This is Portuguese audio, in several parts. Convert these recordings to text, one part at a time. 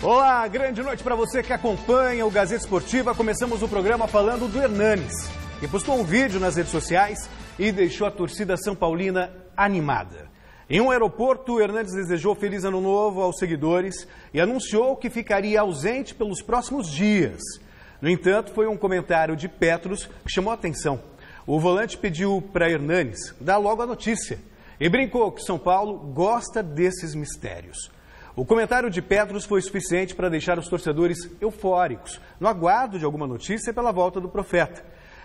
Olá, grande noite para você que acompanha o Gazeta Esportiva. Começamos o programa falando do Hernanes, que postou um vídeo nas redes sociais e deixou a torcida são paulina animada. Em um aeroporto, o Hernanes desejou feliz ano novo aos seguidores e anunciou que ficaria ausente pelos próximos dias. No entanto, foi um comentário de Petros que chamou a atenção. O volante pediu para Hernanes dar logo a notícia e brincou que São Paulo gosta desses mistérios. O comentário de Petros foi suficiente para deixar os torcedores eufóricos, no aguardo de alguma notícia pela volta do profeta.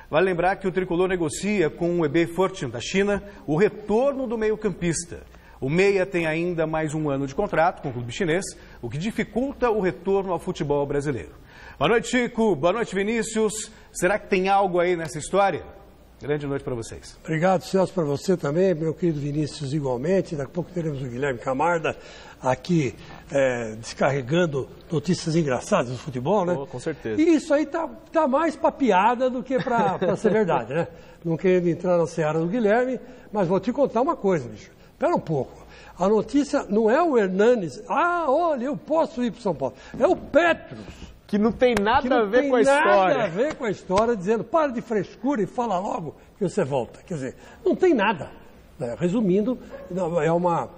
Vale lembrar que o tricolor negocia com o EB Fortune da China o retorno do meio-campista. O meia tem ainda mais um ano de contrato com o clube chinês, o que dificulta o retorno ao futebol brasileiro. Boa noite, Chico. Boa noite, Vinícius. Será que tem algo aí nessa história? Grande noite para vocês. Obrigado, Celso, para você também, meu querido Vinícius, igualmente. Daqui a pouco teremos o Guilherme Camarda aqui descarregando notícias engraçadas do futebol, né? Oh, com certeza. E isso aí tá mais para piada do que para ser verdade, né? Não querendo entrar na seara do Guilherme, mas vou te contar uma coisa, bicho. Espera um pouco. A notícia não é o Hernanes. Ah, olha, eu posso ir para São Paulo. É o Petros. Que não tem nada a ver com a história. Nada a ver com a história, dizendo, para de frescura e fala logo que você volta. Quer dizer, não tem nada. Resumindo, é uma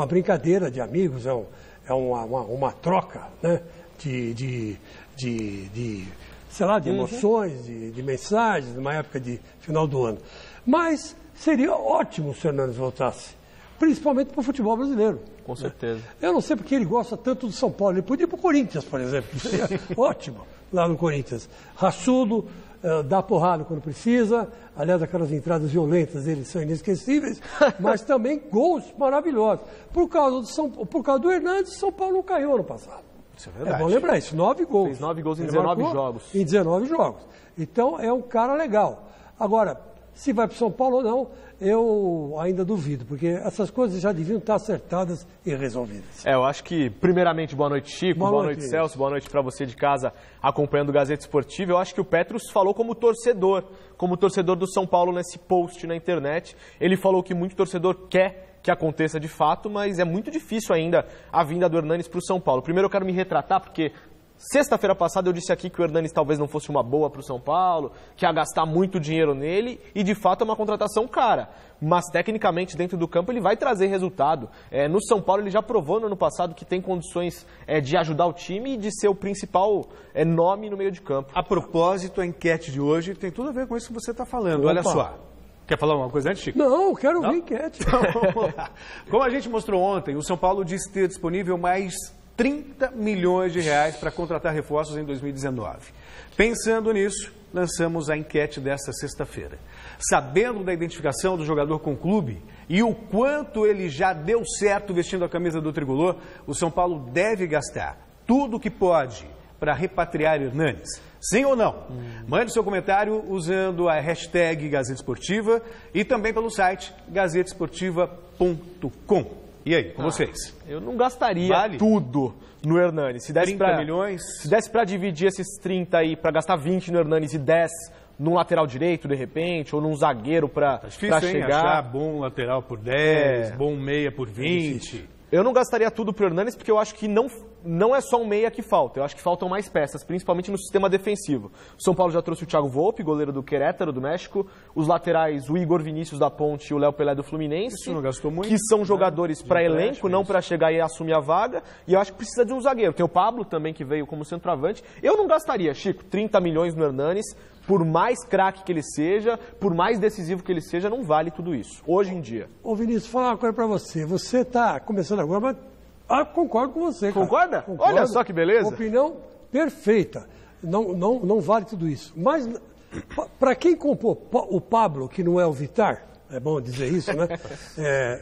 brincadeira de amigos, é uma troca, né? de emoções, de mensagens, numa época de final do ano. Mas seria ótimo se o Hernanes voltasse, principalmente para o futebol brasileiro. Com certeza. Eu não sei porque ele gosta tanto do São Paulo. Ele podia ir para o Corinthians, por exemplo. Seria ótimo lá no Corinthians. Raçudo, dá porrada quando precisa. Aliás, aquelas entradas violentas dele são inesquecíveis. Mas também gols maravilhosos. Por causa do Hernanes, São Paulo não caiu ano passado. Isso é verdade. É bom lembrar isso. 9 gols. Fez 9 gols em 19 jogos. Em 19 jogos. Então, é um cara legal. Agora, se vai para São Paulo ou não, eu ainda duvido, porque essas coisas já deviam estar acertadas e resolvidas. Eu acho que, primeiramente, boa noite, Chico, boa noite, Celso, boa noite para você de casa acompanhando o Gazeta Esportiva. Eu acho que o Petros falou como torcedor do São Paulo nesse post na internet. Ele falou que muito torcedor quer que aconteça de fato, mas é muito difícil ainda a vinda do Hernanes para o São Paulo. Primeiro eu quero me retratar, porque sexta-feira passada eu disse aqui que o Hernanes talvez não fosse uma boa para o São Paulo, que ia gastar muito dinheiro nele, e de fato é uma contratação cara. Mas tecnicamente dentro do campo ele vai trazer resultado. No São Paulo ele já provou no ano passado que tem condições de ajudar o time e de ser o principal nome no meio de campo. A propósito, a enquete de hoje tem tudo a ver com isso que você está falando. Opa. Olha só. Quer falar alguma coisa antes, Chico? Não, quero ver enquete. Então, vamos lá. Como a gente mostrou ontem, o São Paulo disse ter disponível mais 30 milhões de reais para contratar reforços em 2019. Pensando nisso, lançamos a enquete desta sexta-feira. Sabendo da identificação do jogador com o clube e o quanto ele já deu certo vestindo a camisa do tricolor, o São Paulo deve gastar tudo o que pode para repatriar Hernanes. Sim ou não? Mande seu comentário usando a hashtag Gazeta Esportiva e também pelo site gazetesportiva.com. E aí, com vocês? Eu não gastaria tudo no Hernanes. Se desse 30 milhões? Se desse para dividir esses 30 aí, para gastar 20 no Hernanes e 10 num lateral direito, de repente, ou num zagueiro para chegar. Achar bom lateral por 10, bom meia por 20. Eu não gastaria tudo pro Hernanes porque eu acho que não é só um meia que falta. Eu acho que faltam mais peças, principalmente no sistema defensivo. O São Paulo já trouxe o Thiago Volpi, goleiro do Querétaro, do México. Os laterais, o Igor Vinícius da Ponte e o Léo Pelé do Fluminense. Isso não gastou muito. Que são jogadores para elenco, não para chegar e assumir a vaga. E eu acho que precisa de um zagueiro. Tem o Pablo também, que veio como centroavante. Eu não gastaria, Chico, 30 milhões no Hernanes. Por mais craque que ele seja, por mais decisivo que ele seja, não vale tudo isso, hoje em dia. Ô Vinícius, vou falar uma coisa para você. Você está começando agora, mas concordo com você, cara. Concorda? Concordo. Olha só que beleza. Opinião perfeita. Não vale tudo isso. Mas, para quem comprou o Pablo, que não é o Vitar, é bom dizer isso, né?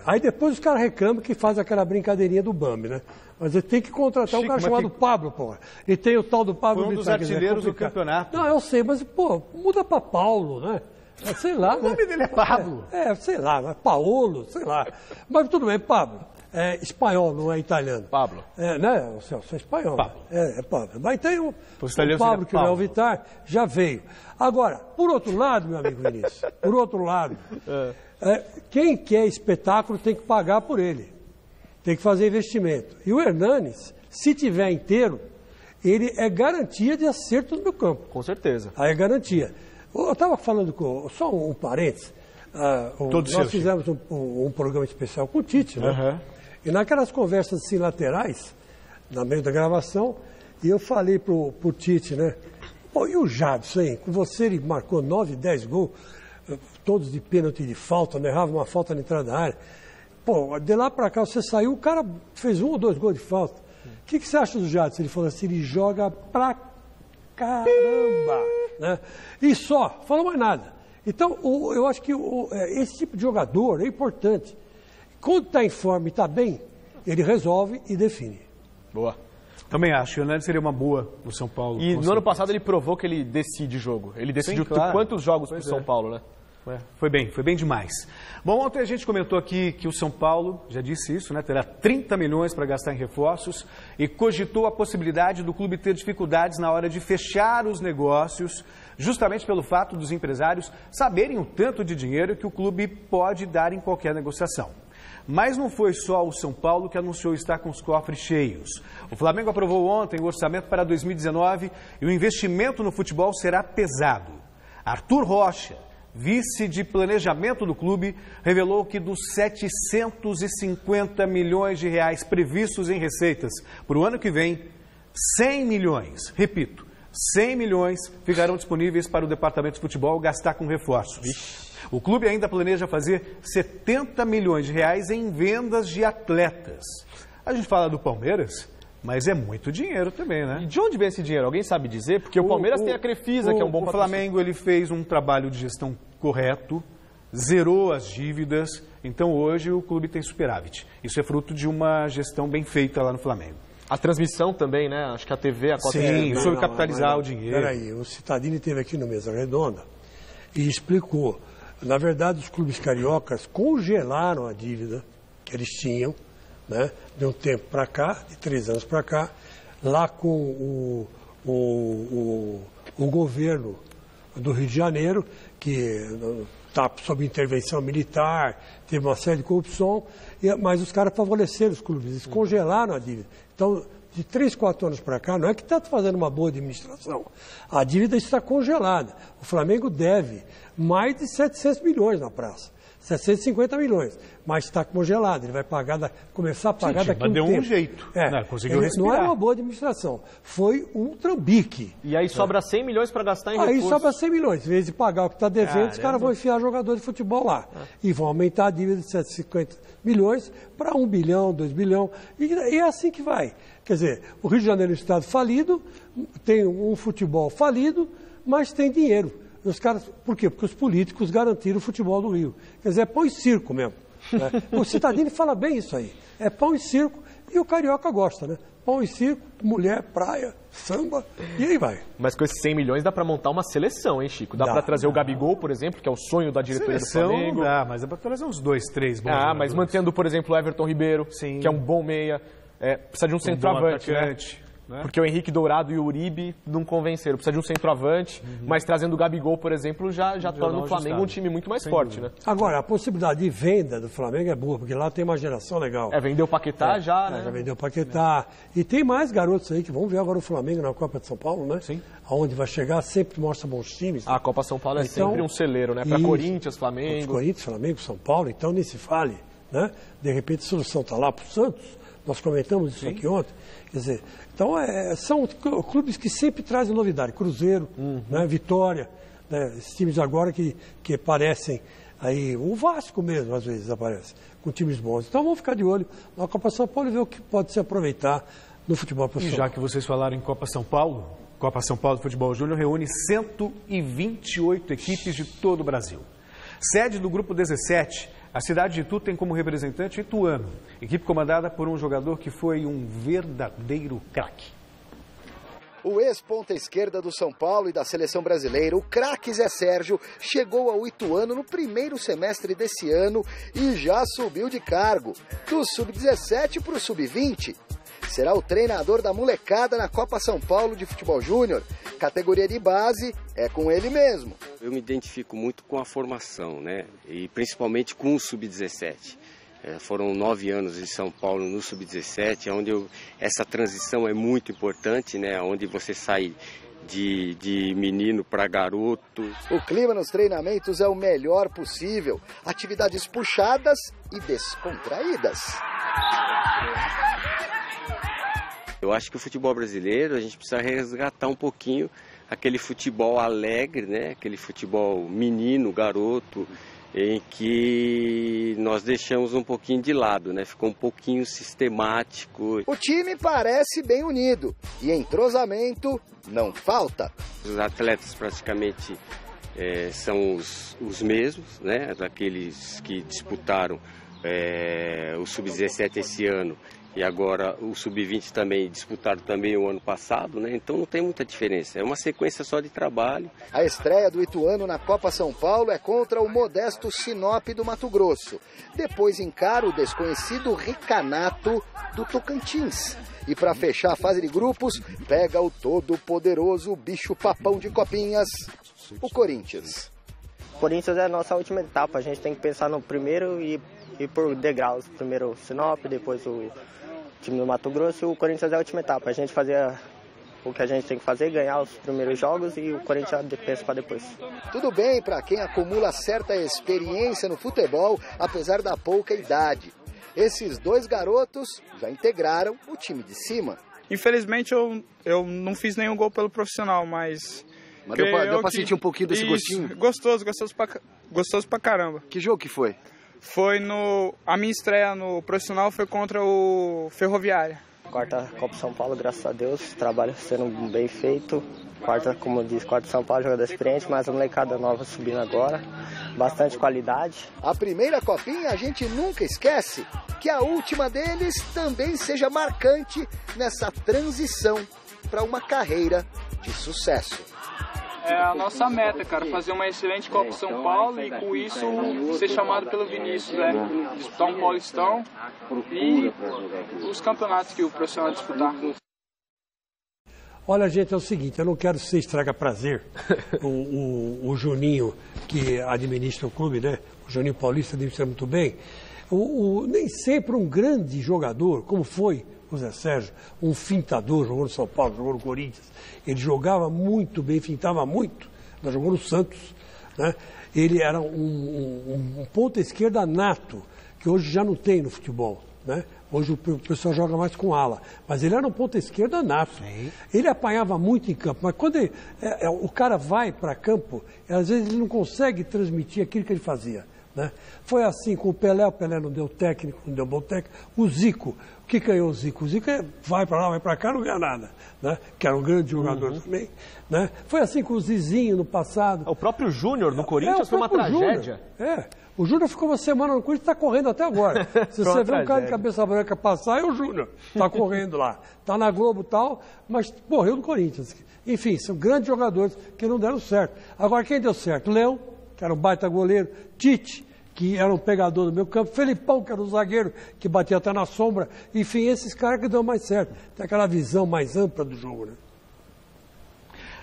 Aí depois os caras reclamam que faz aquela brincadeirinha do Bambi, né? Mas ele tem que contratar um cara chamado Pablo, pô. E tem o tal do Pablo Vitar. Um dos artilheiros do campeonato. Não, eu sei, mas, pô, muda para Paulo, né? Sei lá, o nome dele é Pablo. Sei lá, Paolo, sei lá. Mas tudo bem, Pablo. É espanhol, não é italiano. Pablo. Né? O Celso é espanhol. Pablo. É Pablo. Mas tem o Pablo que não é o Vitar, já veio. Agora, por outro lado, meu amigo Vinícius, por outro lado, quem quer espetáculo tem que pagar por ele. Tem que fazer investimento. E o Hernanes Se tiver inteiro, ele é garantia de acerto no meu campo. Com certeza. Aí é garantia. Eu estava falando só um parênteses. Nós fizemos um programa especial com o Tite, né? Uhum. E naquelas conversas assim, laterais, no meio da gravação, e eu falei pro Tite, né? Pô, e o Jadson, hein? Com você ele marcou 9, 10 gols, todos de pênalti de falta, né? Errava uma falta na entrada da área. Pô, de lá pra cá você saiu, o cara fez 1 ou 2 gols de falta. O que você acha do Jadson? Ele falou assim, ele joga pra caramba, né? E só, falou mais nada. Então, eu acho que esse tipo de jogador é importante. Quando está em forma e está bem, ele resolve e define. Boa. Também acho. O Hernandes seria uma boa no São Paulo. E no ano passado ele provou que ele decide jogo. Ele decidiu quantos jogos para o São Paulo, né? Foi bem demais. Bom, ontem a gente comentou aqui que o São Paulo, já disse isso, né? Terá 30 milhões para gastar em reforços e cogitou a possibilidade do clube ter dificuldades na hora de fechar os negócios, justamente pelo fato dos empresários saberem o tanto de dinheiro que o clube pode dar em qualquer negociação. Mas não foi só o São Paulo que anunciou estar com os cofres cheios. O Flamengo aprovou ontem o orçamento para 2019 e o investimento no futebol será pesado. Arthur Rocha, vice de planejamento do clube, revelou que dos 750 milhões de reais previstos em receitas para o ano que vem, 100 milhões, repito, 100 milhões ficarão disponíveis para o departamento de futebol gastar com reforços. O clube ainda planeja fazer 70 milhões de reais em vendas de atletas. A gente fala do Palmeiras, mas é muito dinheiro também, né? E de onde vem esse dinheiro? Alguém sabe dizer? Porque o Palmeiras tem a Crefisa, que é um bom patrocínio. O Flamengo ele fez um trabalho de gestão correto, zerou as dívidas, então hoje o clube tem superávit. Isso é fruto de uma gestão bem feita lá no Flamengo. A transmissão também, né? Acho que a TV, a cota... Sim, sobre capitalizar o dinheiro. Peraí, o Cittadini esteve aqui no Mesa Redonda e explicou. Na verdade, os clubes cariocas congelaram a dívida que eles tinham, né, de um tempo para cá, de 3 anos para cá, lá com o governo do Rio de Janeiro, que está sob intervenção militar, teve uma série de corrupção, mas os caras favoreceram os clubes, eles congelaram a dívida. Então, de 3, 4 anos para cá, não é que está fazendo uma boa administração, a dívida está congelada. O Flamengo deve mais de 700 milhões na praça. 750 milhões, mas está congelado, ele vai começar a pagar daqui a um tempo. Deu um jeito, conseguiu respirar. Não era uma boa administração, foi um trambique. E aí sobra 100 milhões para gastar em recursos. Aí sobra 100 milhões, em vez de pagar o que está devendo, os caras vão enfiar jogador de futebol lá. E vão aumentar a dívida de 750 milhões para 1 bilhão, 2 bilhões, e é assim que vai. Quer dizer, o Rio de Janeiro é um estado falido, tem um futebol falido, mas tem dinheiro. Os caras, por quê? Porque os políticos garantiram o futebol do Rio. Quer dizer, é pão e circo mesmo. Né? O Cittadini fala bem isso aí. É pão e circo e o carioca gosta, né? Pão e circo, mulher, praia, samba e aí vai. Mas com esses 100 milhões dá para montar uma seleção, hein, Chico? Dá para trazer o Gabigol, por exemplo, que é o sonho da diretoria do Flamengo. Não dá, mas dá para trazer uns 2, 3 bons jogadores. Mas mantendo, por exemplo, o Everton Ribeiro, que é um bom meia. Precisa de um centroavante, né? Porque o Henrique Dourado e o Uribe não convenceram. Precisa de um centroavante, mas trazendo o Gabigol, por exemplo, já torna o Flamengo um time muito mais forte, né? Agora, a possibilidade de venda do Flamengo é boa, porque lá tem uma geração legal. Vendeu o Paquetá já, né? Já vendeu o Paquetá. E tem mais garotos aí que vão ver agora o Flamengo na Copa de São Paulo, né? Sim. Aonde vai chegar, sempre mostra bons times. A Copa São Paulo é sempre um celeiro, né? Para Corinthians, Flamengo. Corinthians, Flamengo, São Paulo, então nem se fale, né? De repente a solução está lá para o Santos. Nós comentamos isso aqui ontem. Quer dizer, então são clubes que sempre trazem novidade. Cruzeiro, né, Vitória, né, esses times agora que parecem aí, o Vasco mesmo às vezes aparece, com times bons. Então vamos ficar de olho na Copa São Paulo e ver o que pode se aproveitar no futebol profissional. E já que vocês falaram em Copa São Paulo de Futebol Júnior reúne 128 equipes de todo o Brasil. Sede do Grupo 17, a cidade de Itu tem como representante Ituano, equipe comandada por um jogador que foi um verdadeiro craque. O ex-ponta esquerda do São Paulo e da seleção brasileira, o craque Zé Sérgio, chegou ao Ituano no primeiro semestre desse ano e já subiu de cargo, do sub-17 para o sub-20. Será o treinador da molecada na Copa São Paulo de Futebol Júnior. Categoria de base é com ele mesmo. Eu me identifico muito com a formação, né? E principalmente com o sub-17. Foram 9 anos em São Paulo no Sub-17, onde essa transição é muito importante, né? Onde você sai de menino para garoto. O clima nos treinamentos é o melhor possível. Atividades puxadas e descontraídas. Eu acho que o futebol brasileiro, a gente precisa resgatar um pouquinho aquele futebol alegre, né? Aquele futebol menino, garoto, em que nós deixamos um pouquinho de lado, né? Ficou um pouquinho sistemático. O time parece bem unido e entrosamento não falta. Os atletas praticamente são os mesmos, né? Daqueles que disputaram o Sub-17 esse ano e agora o Sub-20 também disputaram também o ano passado, né? Então não tem muita diferença, é uma sequência só de trabalho. A estreia do Ituano na Copa São Paulo é contra o modesto Sinop do Mato Grosso. Depois encara o desconhecido Ricanato do Tocantins. E para fechar a fase de grupos, pega o todo-poderoso bicho-papão de copinhas, o Corinthians. O Corinthians é a nossa última etapa, a gente tem que pensar no primeiro e por degraus. Primeiro o Sinop, depois o time do Mato Grosso, e o Corinthians é a última etapa. A gente fazia o que a gente tem que fazer, ganhar os primeiros jogos e o Corinthians pensa para depois. Tudo bem para quem acumula certa experiência no futebol, apesar da pouca idade. Esses dois garotos já integraram o time de cima. Infelizmente eu não fiz nenhum gol pelo profissional, mas deu pra sentir um pouquinho desse gostinho? Gostoso pra caramba. Que jogo que foi? A minha estreia no profissional foi contra o Ferroviária. Quarta Copa São Paulo, graças a Deus, trabalho sendo bem feito. Quarta, como eu disse, quarta São Paulo, jogador experiente, mas a molecada nova subindo agora. Bastante qualidade. A primeira copinha a gente nunca esquece. Que a última deles também seja marcante nessa transição para uma carreira de sucesso. É a nossa meta, cara, fazer uma excelente Copa São Paulo e com isso ser chamado pelo Vinícius, né? Disputar um Paulistão e os campeonatos que o profissional disputar. Olha, gente, é o seguinte, eu não quero ser estraga-prazer. O Juninho, que administra o clube, né? O Juninho Paulista administra muito bem. Nem sempre um grande jogador, como foi o Zé Sérgio, um fintador, jogou no São Paulo, jogou no Corinthians. Ele jogava muito bem, fintava muito. Ele jogou no Santos, né? Ele era um ponta esquerda nato, que hoje já não tem no futebol, né? Hoje o pessoal joga mais com ala. Mas ele era um ponta esquerda nato. Sim. Ele apanhava muito em campo. Mas quando o cara vai para campo, às vezes ele não consegue transmitir aquilo que ele fazia, né? Foi assim com o Pelé não deu técnico, não deu bom técnico. O Zico, o que ganhou o Zico? O Zico vai para lá, vai para cá, não ganha nada, né? Que era um grande jogador também, né? Foi assim com o Zizinho no passado. O próprio Júnior no Corinthians foi uma tragédia. O Júnior ficou uma semana no Corinthians e está correndo até agora. Se você vê um cara de cabeça branca passar, é o Júnior. Está correndo lá. Está na Globo e tal, mas morreu no Corinthians. Enfim, são grandes jogadores que não deram certo. Agora, quem deu certo? Leão, que era um baita goleiro. Tite, que era um pegador do meio campo. Felipão, que era um zagueiro, que batia até na sombra. Enfim, esses caras que dão mais certo. Tem aquela visão mais ampla do jogo, né?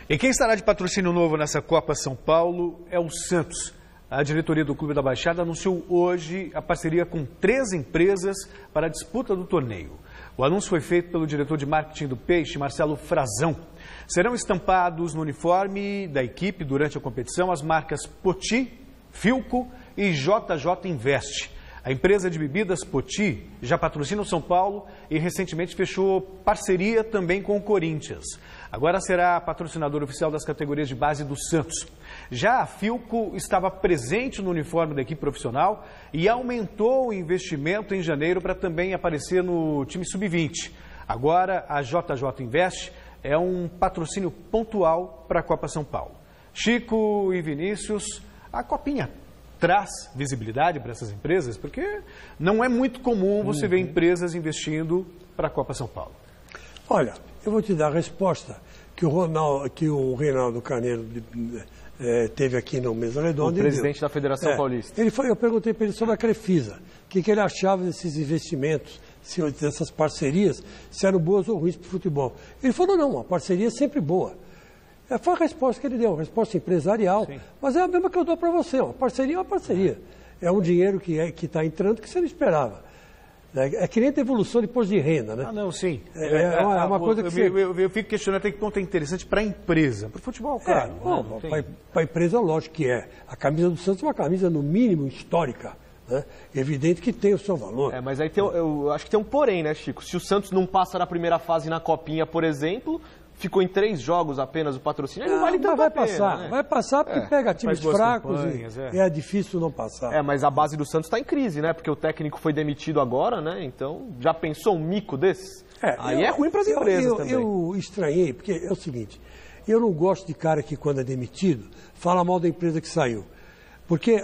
E quem estará de patrocínio novo nessa Copa São Paulo é o Santos. A diretoria do Clube da Baixada anunciou hoje a parceria com 3 empresas para a disputa do torneio. O anúncio foi feito pelo diretor de marketing do Peixe, Marcelo Frazão. Serão estampados no uniforme da equipe durante a competição as marcas Poti, Filco e JJ Invest. A empresa de bebidas Poti já patrocina o São Paulo e recentemente fechou parceria também com o Corinthians. Agora será patrocinador oficial das categorias de base do Santos. Já a Filco estava presente no uniforme da equipe profissional e aumentou o investimento em janeiro para também aparecer no time sub-20. Agora a JJ Invest é um patrocínio pontual para a Copa São Paulo. Chico e Vinícius, a Copinha traz visibilidade para essas empresas? Porque não é muito comum você ver empresas investindo para a Copa São Paulo. Olha, eu vou te dar a resposta que o Reinaldo Carneiro teve aqui no Mesa Redonda. O presidente da Federação Paulista. Eu perguntei para ele sobre a Crefisa, o que ele achava desses investimentos, dessas parcerias, se eram boas ou ruins para o futebol. Ele falou, não, a parceria é sempre boa. Foi a resposta que ele deu, a resposta empresarial, sim, mas é a mesma que eu dou para você, uma parceria é uma parceria. é um dinheiro que está entrando que você não esperava. É que nem a evolução de imposto de renda, né? Ah, não, sim. É uma coisa que eu fico questionando até que ponto é interessante para a empresa. Para o futebol, claro. Para a empresa, lógico que é. A camisa do Santos é uma camisa, no mínimo, histórica. Né? Evidente que tem o seu valor. Mas aí eu acho que tem um porém, né, Chico? Se o Santos não passa na primeira fase na Copinha, por exemplo, ficou em 3 jogos apenas o patrocínio, não vale tanto a pena, né? Vai passar porque pega times fracos e é difícil não passar. Mas a base do Santos está em crise, né? Porque o técnico foi demitido agora, né? Então, já pensou um mico desses? Aí é ruim para as empresas também. Eu estranhei, porque é o seguinte, eu não gosto de cara que quando é demitido, fala mal da empresa que saiu. Porque,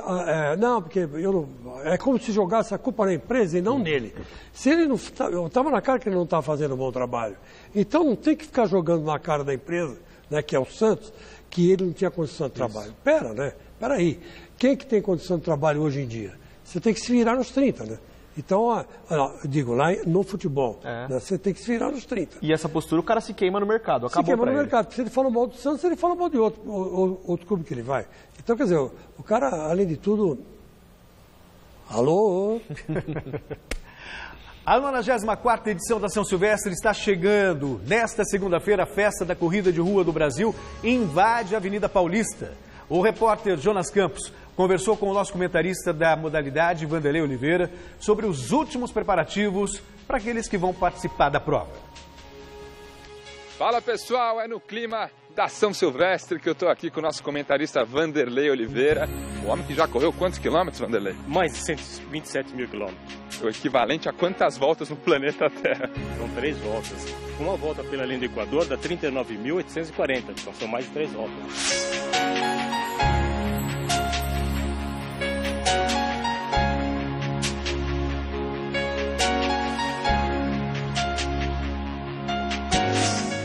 é como se jogasse a culpa na empresa e não nele. Se ele não, eu estava na cara que ele não estava fazendo um bom trabalho. Então não tem que ficar jogando na cara da empresa, né, que é o Santos, que ele não tinha condição de trabalho. Pera aí. Quem que tem condição de trabalho hoje em dia? Você tem que se virar nos 30, né? Então, eu digo, lá no futebol, né, você tem que se virar nos 30. E essa postura, o cara se queima no mercado, acabou. Se queima no mercado, porque se ele fala mal do Santos, ele fala mal de outro clube que ele vai. Então, quer dizer, o cara, além de tudo... Alô? A 94ª edição da São Silvestre está chegando. Nesta segunda-feira, a festa da Corrida de Rua do Brasil invade a Avenida Paulista. O repórter Jonas Campos conversou com o nosso comentarista da modalidade, Vanderlei Oliveira, sobre os últimos preparativos para aqueles que vão participar da prova. Fala pessoal, é no clima da São Silvestre que eu estou aqui com o nosso comentarista Vanderlei Oliveira. O homem que já correu quantos quilômetros, Vanderlei? Mais de 127 mil quilômetros. O equivalente a quantas voltas no planeta Terra? São 3 voltas. Uma volta pela linha do Equador dá 39.840, então são mais de 3 voltas.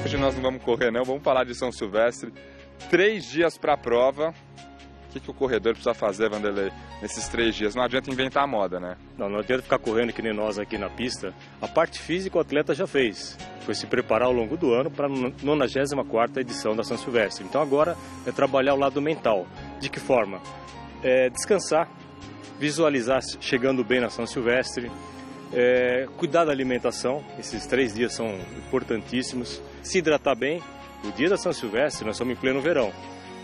Hoje nós não vamos correr não, vamos falar de São Silvestre. 3 dias para a prova. O que o corredor precisa fazer, Vanderlei, nesses 3 dias? Não adianta inventar a moda, né? Não adianta ficar correndo que nem nós aqui na pista. A parte física o atleta já fez. Foi se preparar ao longo do ano para a 94ª edição da São Silvestre. Então agora é trabalhar o lado mental. De que forma? Descansar, visualizar chegando bem na São Silvestre, cuidar da alimentação. Esses 3 dias são importantíssimos. Se hidratar bem. O dia da São Silvestre nós estamos em pleno verão.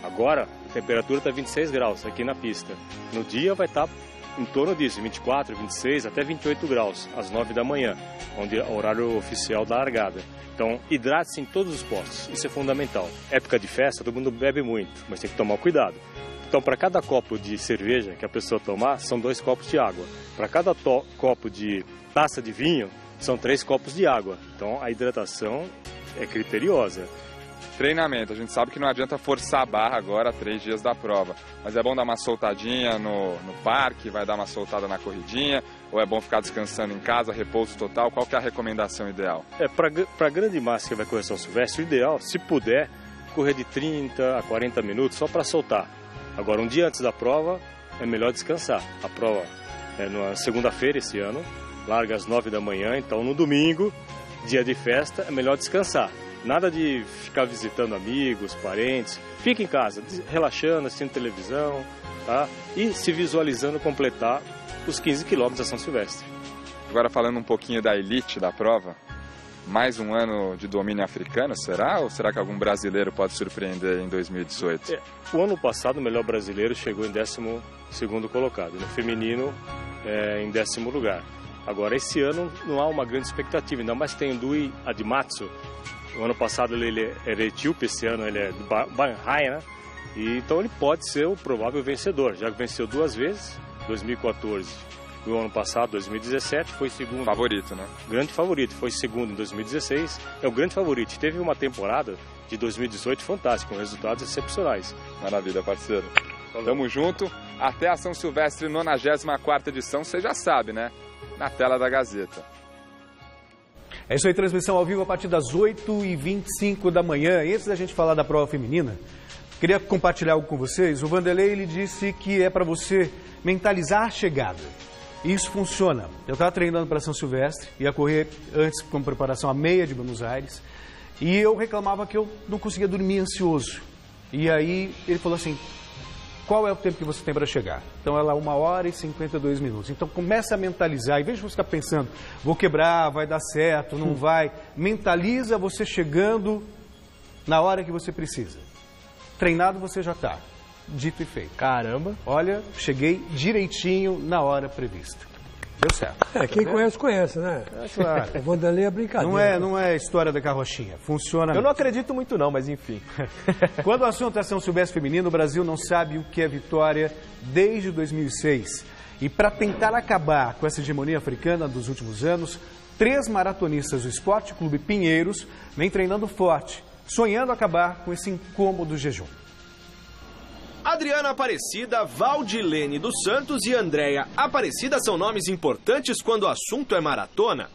Agora a temperatura está 26 graus aqui na pista. No dia vai estar em torno disso, 24, 26 até 28 graus, às 9 da manhã, onde é o horário oficial da largada. Então hidrate-se em todos os postos, isso é fundamental. Época de festa, todo mundo bebe muito, mas tem que tomar cuidado. Então para cada copo de cerveja que a pessoa tomar, são 2 copos de água. Para cada copo de taça de vinho, são 3 copos de água. Então a hidratação é criteriosa. Treinamento, a gente sabe que não adianta forçar a barra agora 3 dias da prova, mas é bom dar uma soltadinha no parque, vai dar uma soltada na corridinha, ou é bom ficar descansando em casa, repouso total? Qual que é a recomendação ideal? Para a grande massa que vai correr São Silvestre, o ideal, se puder, correr de 30 a 40 minutos só para soltar. Agora, um dia antes da prova, é melhor descansar. A prova é na segunda-feira esse ano, larga às 9 da manhã, então no domingo, dia de festa, é melhor descansar. Nada de ficar visitando amigos, parentes. Fica em casa, relaxando, assistindo televisão, tá? E se visualizando completar os 15 quilômetros da São Silvestre. Agora falando um pouquinho da elite da prova, mais um ano de domínio africano, será? Ou será que algum brasileiro pode surpreender em 2018? O ano passado o melhor brasileiro chegou em 12º colocado. No feminino, em 10º lugar. Agora, esse ano não há uma grande expectativa, ainda mais tem o Ndui Adimatsu. O ano passado ele era etíope, esse ano ele é do Banhai, né? E então ele pode ser o provável vencedor, já que venceu 2 vezes, 2014 e o ano passado, 2017, foi segundo. Favorito, né? Grande favorito, foi segundo em 2016, é o grande favorito. Teve uma temporada de 2018 fantástica, com resultados excepcionais. Maravilha, parceiro. Tamo junto, até a São Silvestre 94ª edição, você já sabe, né? Na tela da Gazeta. É isso aí, transmissão ao vivo a partir das 8h25 da manhã. E antes da gente falar da prova feminina, queria compartilhar algo com vocês. O Vanderlei, ele disse que é para você mentalizar a chegada. E isso funciona. Eu estava treinando para São Silvestre, ia correr antes com preparação a meia de Buenos Aires, e eu reclamava que eu não conseguia dormir ansioso. E aí ele falou assim, qual é o tempo que você tem para chegar? Então ela é 1h52. Então começa a mentalizar, em vez de você ficar pensando, vou quebrar, vai dar certo, não vai. Mentaliza você chegando na hora que você precisa. Treinado você já está. Dito e feito. Caramba. Olha, cheguei direitinho na hora prevista. Deu certo. Quem conhece, conhece, né? É claro. O Vanderlei é brincadeira. Não é história da carrochinha. Funciona Eu mesmo. não acredito muito não, mas enfim. Quando o assunto é São Silvestre feminino, o Brasil não sabe o que é vitória desde 2006. E para tentar acabar com essa hegemonia africana dos últimos anos, 3 maratonistas do Esporte Clube Pinheiros vêm treinando forte, sonhando acabar com esse incômodo jejum. Adriana Aparecida, Valdilene dos Santos e Andréia Aparecida são nomes importantes quando o assunto é maratona.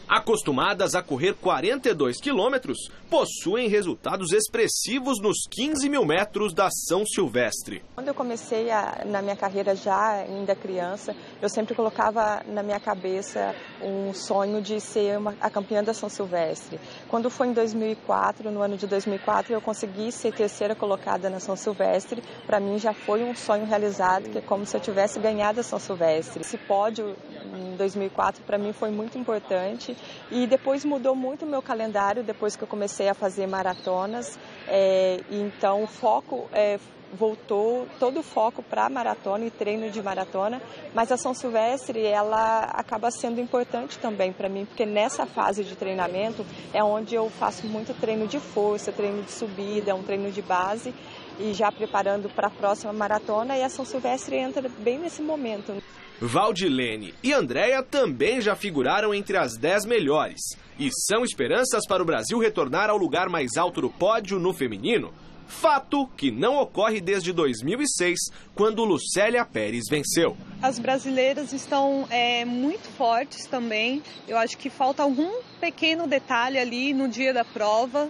Acostumadas a correr 42 quilômetros, possuem resultados expressivos nos 15 mil metros da São Silvestre. Quando eu comecei na minha carreira já ainda criança, eu sempre colocava na minha cabeça um sonho de ser a campeã da São Silvestre. Quando foi em 2004, no ano de 2004, eu consegui ser terceira colocada na São Silvestre. Para mim já foi um sonho realizado, que é como se eu tivesse ganhado a São Silvestre. Esse pódio em 2004 para mim foi muito importante. E depois mudou muito o meu calendário, depois que eu comecei a fazer maratonas. Então o foco voltou, todo o foco para maratona e treino de maratona. Mas a São Silvestre, ela acaba sendo importante também para mim, porque nessa fase de treinamento é onde eu faço muito treino de força, treino de subida, um treino de base. E já preparando para a próxima maratona, e a São Silvestre entra bem nesse momento. Valdilene e Andréia também já figuraram entre as 10 melhores e são esperanças para o Brasil retornar ao lugar mais alto do pódio no feminino. Fato que não ocorre desde 2006, quando Lucélia Pérez venceu. As brasileiras estão muito fortes também. Eu acho que falta algum pequeno detalhe ali no dia da prova,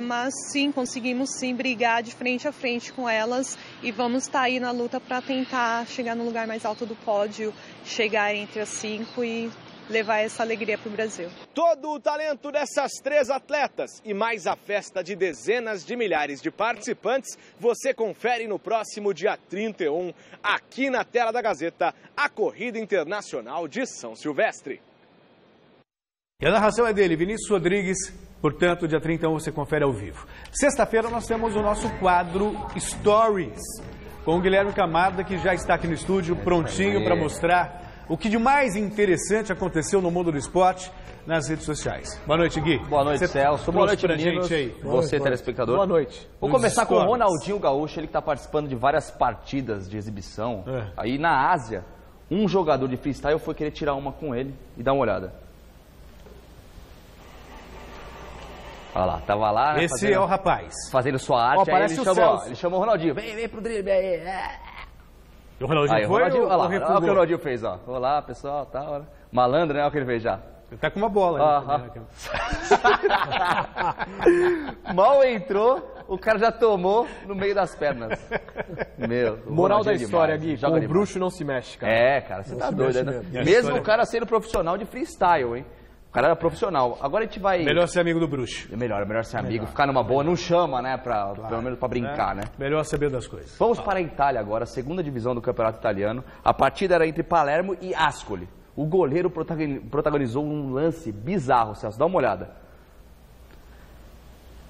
mas sim, conseguimos sim brigar de frente a frente com elas e vamos estar aí na luta para tentar chegar no lugar mais alto do pódio, chegar entre as 5 e levar essa alegria para o Brasil. Todo o talento dessas 3 atletas e mais a festa de dezenas de milhares de participantes, você confere no próximo dia 31, aqui na tela da Gazeta, a Corrida Internacional de São Silvestre. E a narração é dele, Vinícius Rodrigues. Portanto, dia 31 você confere ao vivo. Sexta-feira nós temos o nosso quadro Stories, com o Guilherme Camarda, que já está aqui no estúdio, prontinho para mostrar o que de mais interessante aconteceu no mundo do esporte nas redes sociais. Boa noite, Gui. Boa noite, Celso. Boa noite, meninos. Você, telespectador. Boa noite. Vou começar com o Ronaldinho Gaúcho, ele que está participando de várias partidas de exibição. Aí na Ásia, um jogador de freestyle foi querer tirar uma com ele e dar uma olhada. Olha lá, tava lá, né? Esse é o rapaz. Fazendo sua arte, aí ele chamou o Ronaldinho. Vem pro drible aí. O Ronaldinho aí, foi Ronaldinho, ou olha lá, olha o que o Ronaldinho fez, ó. Olá, pessoal, tá, olha. Malandro, né? Olha o que ele fez já. Ele tá com uma bola. Mal entrou, o cara já tomou no meio das pernas. Meu, moral da história, demais. Gui, o bruxo não se mexe, cara. Cara, você tá doido, né? Mesmo o cara sendo profissional de freestyle, hein? O cara era profissional. Agora a gente vai... Melhor ser amigo do bruxo. É melhor ser amigo. Ficar numa boa, não chama, né? Pelo menos pra brincar, né? Melhor saber das coisas. Vamos para a Itália agora, segunda divisão do campeonato italiano. A partida era entre Palermo e Ascoli. O goleiro protagonizou um lance bizarro, Celso. Dá uma olhada.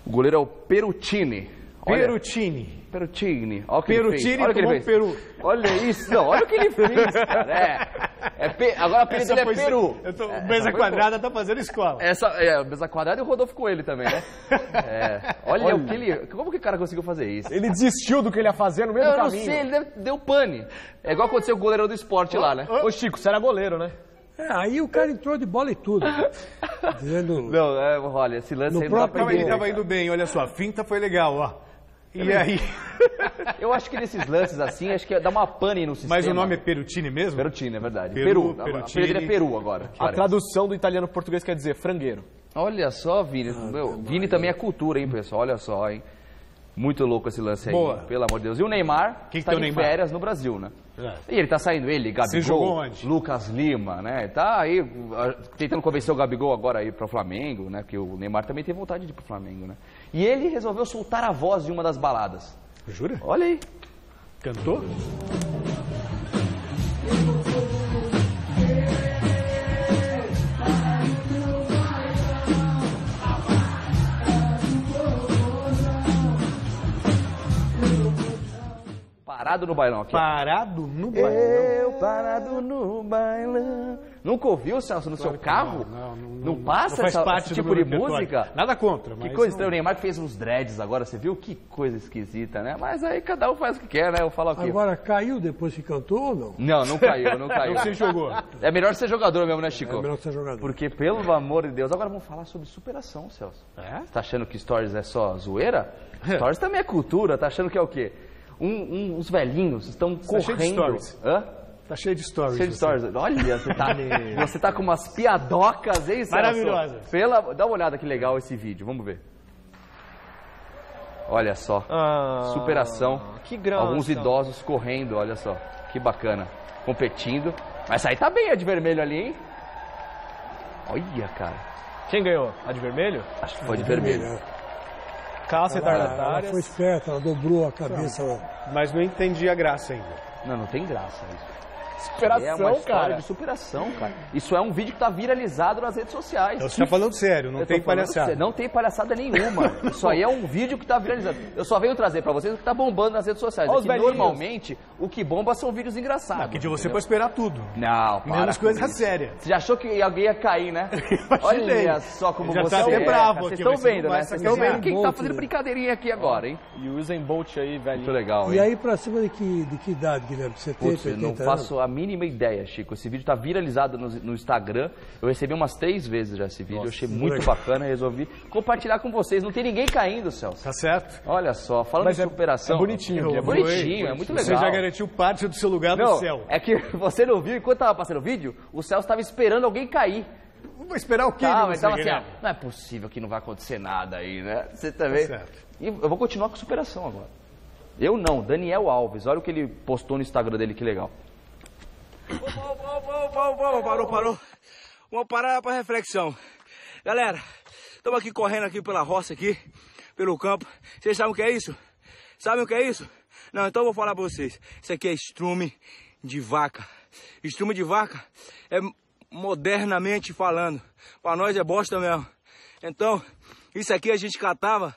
O goleiro é o Perutini. Perutini. Olha o que ele fez. Olha o que ele fez. Peru. Olha isso. Não, olha o que ele fez, cara. Agora o apelido dele é Peru. O Mesa Quadrada tá fazendo escola. O Mesa Quadrada e o Rodolfo com ele também, né? Olha o que ele... Como que o cara conseguiu fazer isso? Ele desistiu do que ele ia fazer no meio do caminho. Eu não sei, ele deu pane. É igual aconteceu com o goleiro do esporte lá, né? Ô Chico, você era goleiro, né? Aí o cara entrou de bola e tudo. Dizendo... Não, olha, esse lance aí não dá pra entender. Ele tava indo bem, olha só, a finta foi legal, ó. E aí? Eu acho que nesses lances assim, acho que dá uma pane no sistema. Mas o nome é Perutini mesmo? Perutini, é verdade. Peru. A dele é Peru agora. A tradução do italiano para o português quer dizer frangueiro. Olha só, Vini. Vini também é cultura, hein, pessoal? Olha só, hein? Muito louco esse lance aí, boa. Pelo amor de Deus. E o Neymar está em férias no Brasil, né? E ele tá saindo, Gabigol, Lucas Lima, né? Tá aí tentando convencer o Gabigol agora aí para o Flamengo, né? Porque o Neymar também tem vontade de ir pro Flamengo, né? E ele resolveu soltar a voz de uma das baladas. Jura? Olha aí. Cantou? Parado no bailão aqui. Parado no bailão? Eu parado no bailão. Nunca ouviu, Celso, no seu carro? Não passa esse tipo de música? Nada contra. Que coisa estranha. O Neymar fez uns dreads agora, você viu? Que coisa esquisita, né? Mas aí cada um faz o que quer, né? Eu falo aqui. Agora, caiu depois que cantou ou não? Não caiu, não caiu. Você jogou. É melhor ser jogador mesmo, né, Chico? É melhor ser jogador. Porque, pelo amor de Deus, agora vamos falar sobre superação, Celso. Você tá achando que stories é só zoeira? Stories também é cultura, tá achando que é o quê? Uns velhinhos estão correndo. Cheio de stories. Tá cheio de stories. Cheio de stories. Olha, você tá com umas piadocas, hein, Celso? Maravilhosa. Dá uma olhada que legal esse vídeo, vamos ver. Olha só. Superação. Que grande. Alguns idosos correndo, olha só. Que bacana. Competindo. Mas essa aí tá bem, a de vermelho ali, hein? Olha, cara. Quem ganhou? A de vermelho? Acho que foi de vermelho. Calça retardatária. Ela foi esperta, ela dobrou a cabeça. Mas não entendi a graça ainda. Não tem graça isso. Superação, é uma história cara. de superação, cara. Isso é um vídeo que tá viralizado nas redes sociais. Você tá falando sério, não tem palhaçada. Não tem palhaçada nenhuma. Isso aí é um vídeo que tá viralizado. Eu só venho trazer pra vocês o que tá bombando nas redes sociais. É que normalmente o que bomba são vídeos engraçados. Aqui de você pode esperar tudo. Não, para. Menos coisa séria. Você já achou que alguém ia cair, né? Olha só como já você é bravo. Vocês estão vendo, né? Vocês estão vendo quem tá fazendo brincadeirinha aqui agora, hein? E o Usain Bolt aí, velho. Muito legal, hein? E aí pra cima de que idade, Guilherme? 70, 80 anos? Não faço a mínima ideia, Chico. Esse vídeo tá viralizado no Instagram. Eu recebi umas 3 vezes já esse vídeo. Eu achei muito bacana e resolvi compartilhar com vocês. Não tem ninguém caindo, Celso. Tá certo. Olha só, falando de superação. É bonitinho. É bonitinho, é muito legal. Você já garantiu parte do seu lugar no céu. É que você não viu, enquanto tava passando o vídeo, o Celso tava esperando alguém cair. Vou esperar o quê? Mas tava assim, não é possível que não vai acontecer nada aí, né? Você também. Tá certo. E eu vou continuar com superação agora. Eu não, Daniel Alves. Olha o que ele postou no Instagram dele, que legal. Parou. Vamos parar para reflexão. Galera, estamos aqui correndo aqui pela roça aqui, pelo campo. Vocês sabem o que é isso? Sabem o que é isso? Não, então eu vou falar para vocês. Isso aqui é estrume de vaca. Estrume de vaca é modernamente falando. Para nós é bosta mesmo. Então, isso aqui a gente catava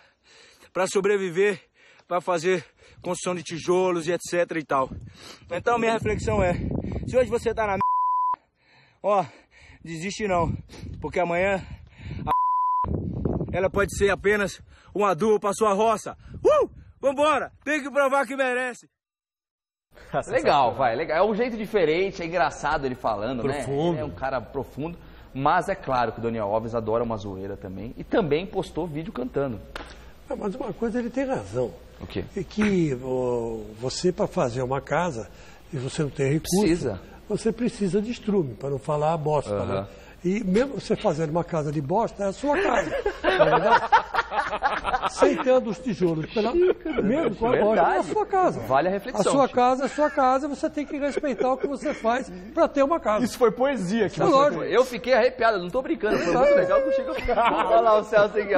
para sobreviver, para fazer construção de tijolos e etc e tal. Então minha reflexão é, se hoje você tá na desiste não, porque amanhã ela pode ser apenas um adubo para sua roça. Vambora, tem que provar que merece. Legal, legal. É um jeito diferente, é engraçado ele falando, profundo. Né? Ele é um cara profundo, mas é claro que o Daniel Alves adora uma zoeira também e também postou vídeo cantando. Mas uma coisa ele tem razão. O quê? É que você, para fazer uma casa, e você não tem recurso, você precisa de estrume, para não falar bosta, né? E mesmo você fazendo uma casa de bosta, é a sua casa. Não é verdade? Aceitando os tijolos pela mesmo com a bosta, é a sua casa. Vale a reflexão. A sua casa é a sua casa, você tem que respeitar o que você faz para ter uma casa. Isso foi poesia aqui. Eu fiquei arrepiado, não tô brincando, foi muito legal que o Chico... Olha lá o Celso aqui.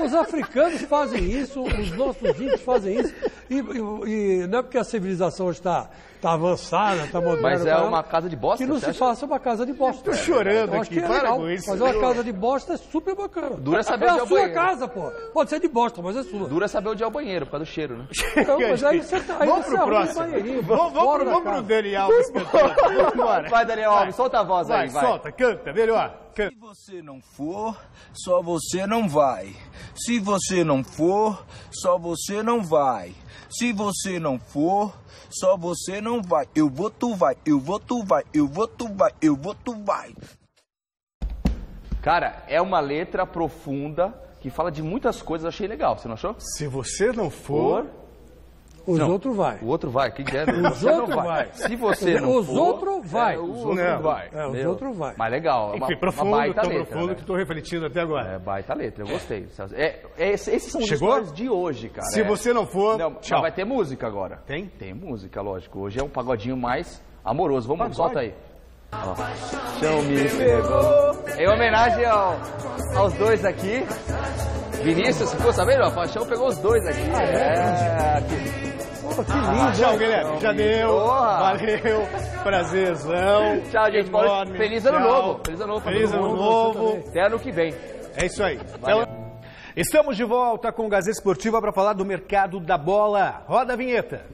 Os africanos fazem isso, os nossos índios fazem isso, e não é porque a civilização está avançada, está moderna. Mas é uma casa de bosta, que não se faça uma casa de bosta. Tô chorando aqui, para com isso. Fazer uma casa de bosta é super bacana. Dura saber onde é o sua banheiro. casa, pô. Pode ser de bosta, mas é sua. Dura saber onde é o banheiro, por causa do cheiro, né? Então, mas aí você tá aí. Vamos pro próximo. Vamos pro Daniel Alves cantando. Vai, Daniel Alves, solta a voz aí, vai. Solta, canta, melhor. Se você não for, só você não vai. Se você não for, só você não vai. Se você não for, só você não vai. Eu vou, tu vai. Eu vou, tu vai. Eu vou, tu vai. Eu vou, tu vai. Cara, é uma letra profunda que fala de muitas coisas, achei legal, você não achou? Se você não for... Os outros vai. O outro vai, que é? Os outros vai. Se você não os for... outros vai. Os outros vai. Os outros vai. Mas legal, enfim, profundo, baita letra, profundo, que estou refletindo até agora. É, baita letra, eu gostei. Esses são os stories de hoje, cara. Se você não for, tchau. Vai ter música agora. Tem? Tem música, lógico. Hoje é um pagodinho mais amoroso. Vamos, solta aí. Paixão me pegou. Em homenagem aos dois aqui. Vinícius, ficou sabendo? A Paixão pegou os dois aqui. Pô, que lindo. Tchau, Guilherme. Já deu. Valeu. Prazerzão. Tchau, gente. Enorme. Feliz ano novo. Feliz ano novo. Feliz ano novo. Até ano que vem. É isso aí. Valeu. Estamos de volta com o Gazeta Esportiva para falar do mercado da bola. Roda a vinheta.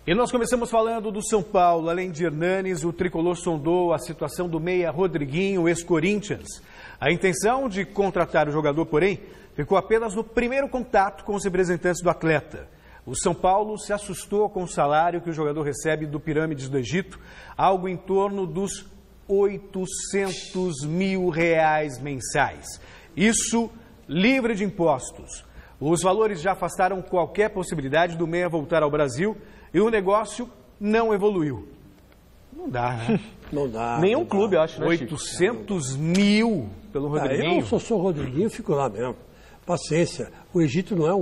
E nós começamos falando do São Paulo. Além de Hernanes, o tricolor sondou a situação do meia Rodriguinho, ex-Corinthians. A intenção de contratar o jogador, porém, ficou apenas no primeiro contato com os representantes do atleta. O São Paulo se assustou com o salário que o jogador recebe do Pirâmides do Egito, algo em torno dos R$800 mil mensais. Isso livre de impostos. Os valores já afastaram qualquer possibilidade do meia voltar ao Brasil e o negócio não evoluiu. Não dá, né? Não dá. Nenhum clube, eu acho, né, 800 mil pelo Rodriguinho. Eu sou o Rodriguinho, fico lá mesmo. Paciência. O Egito não é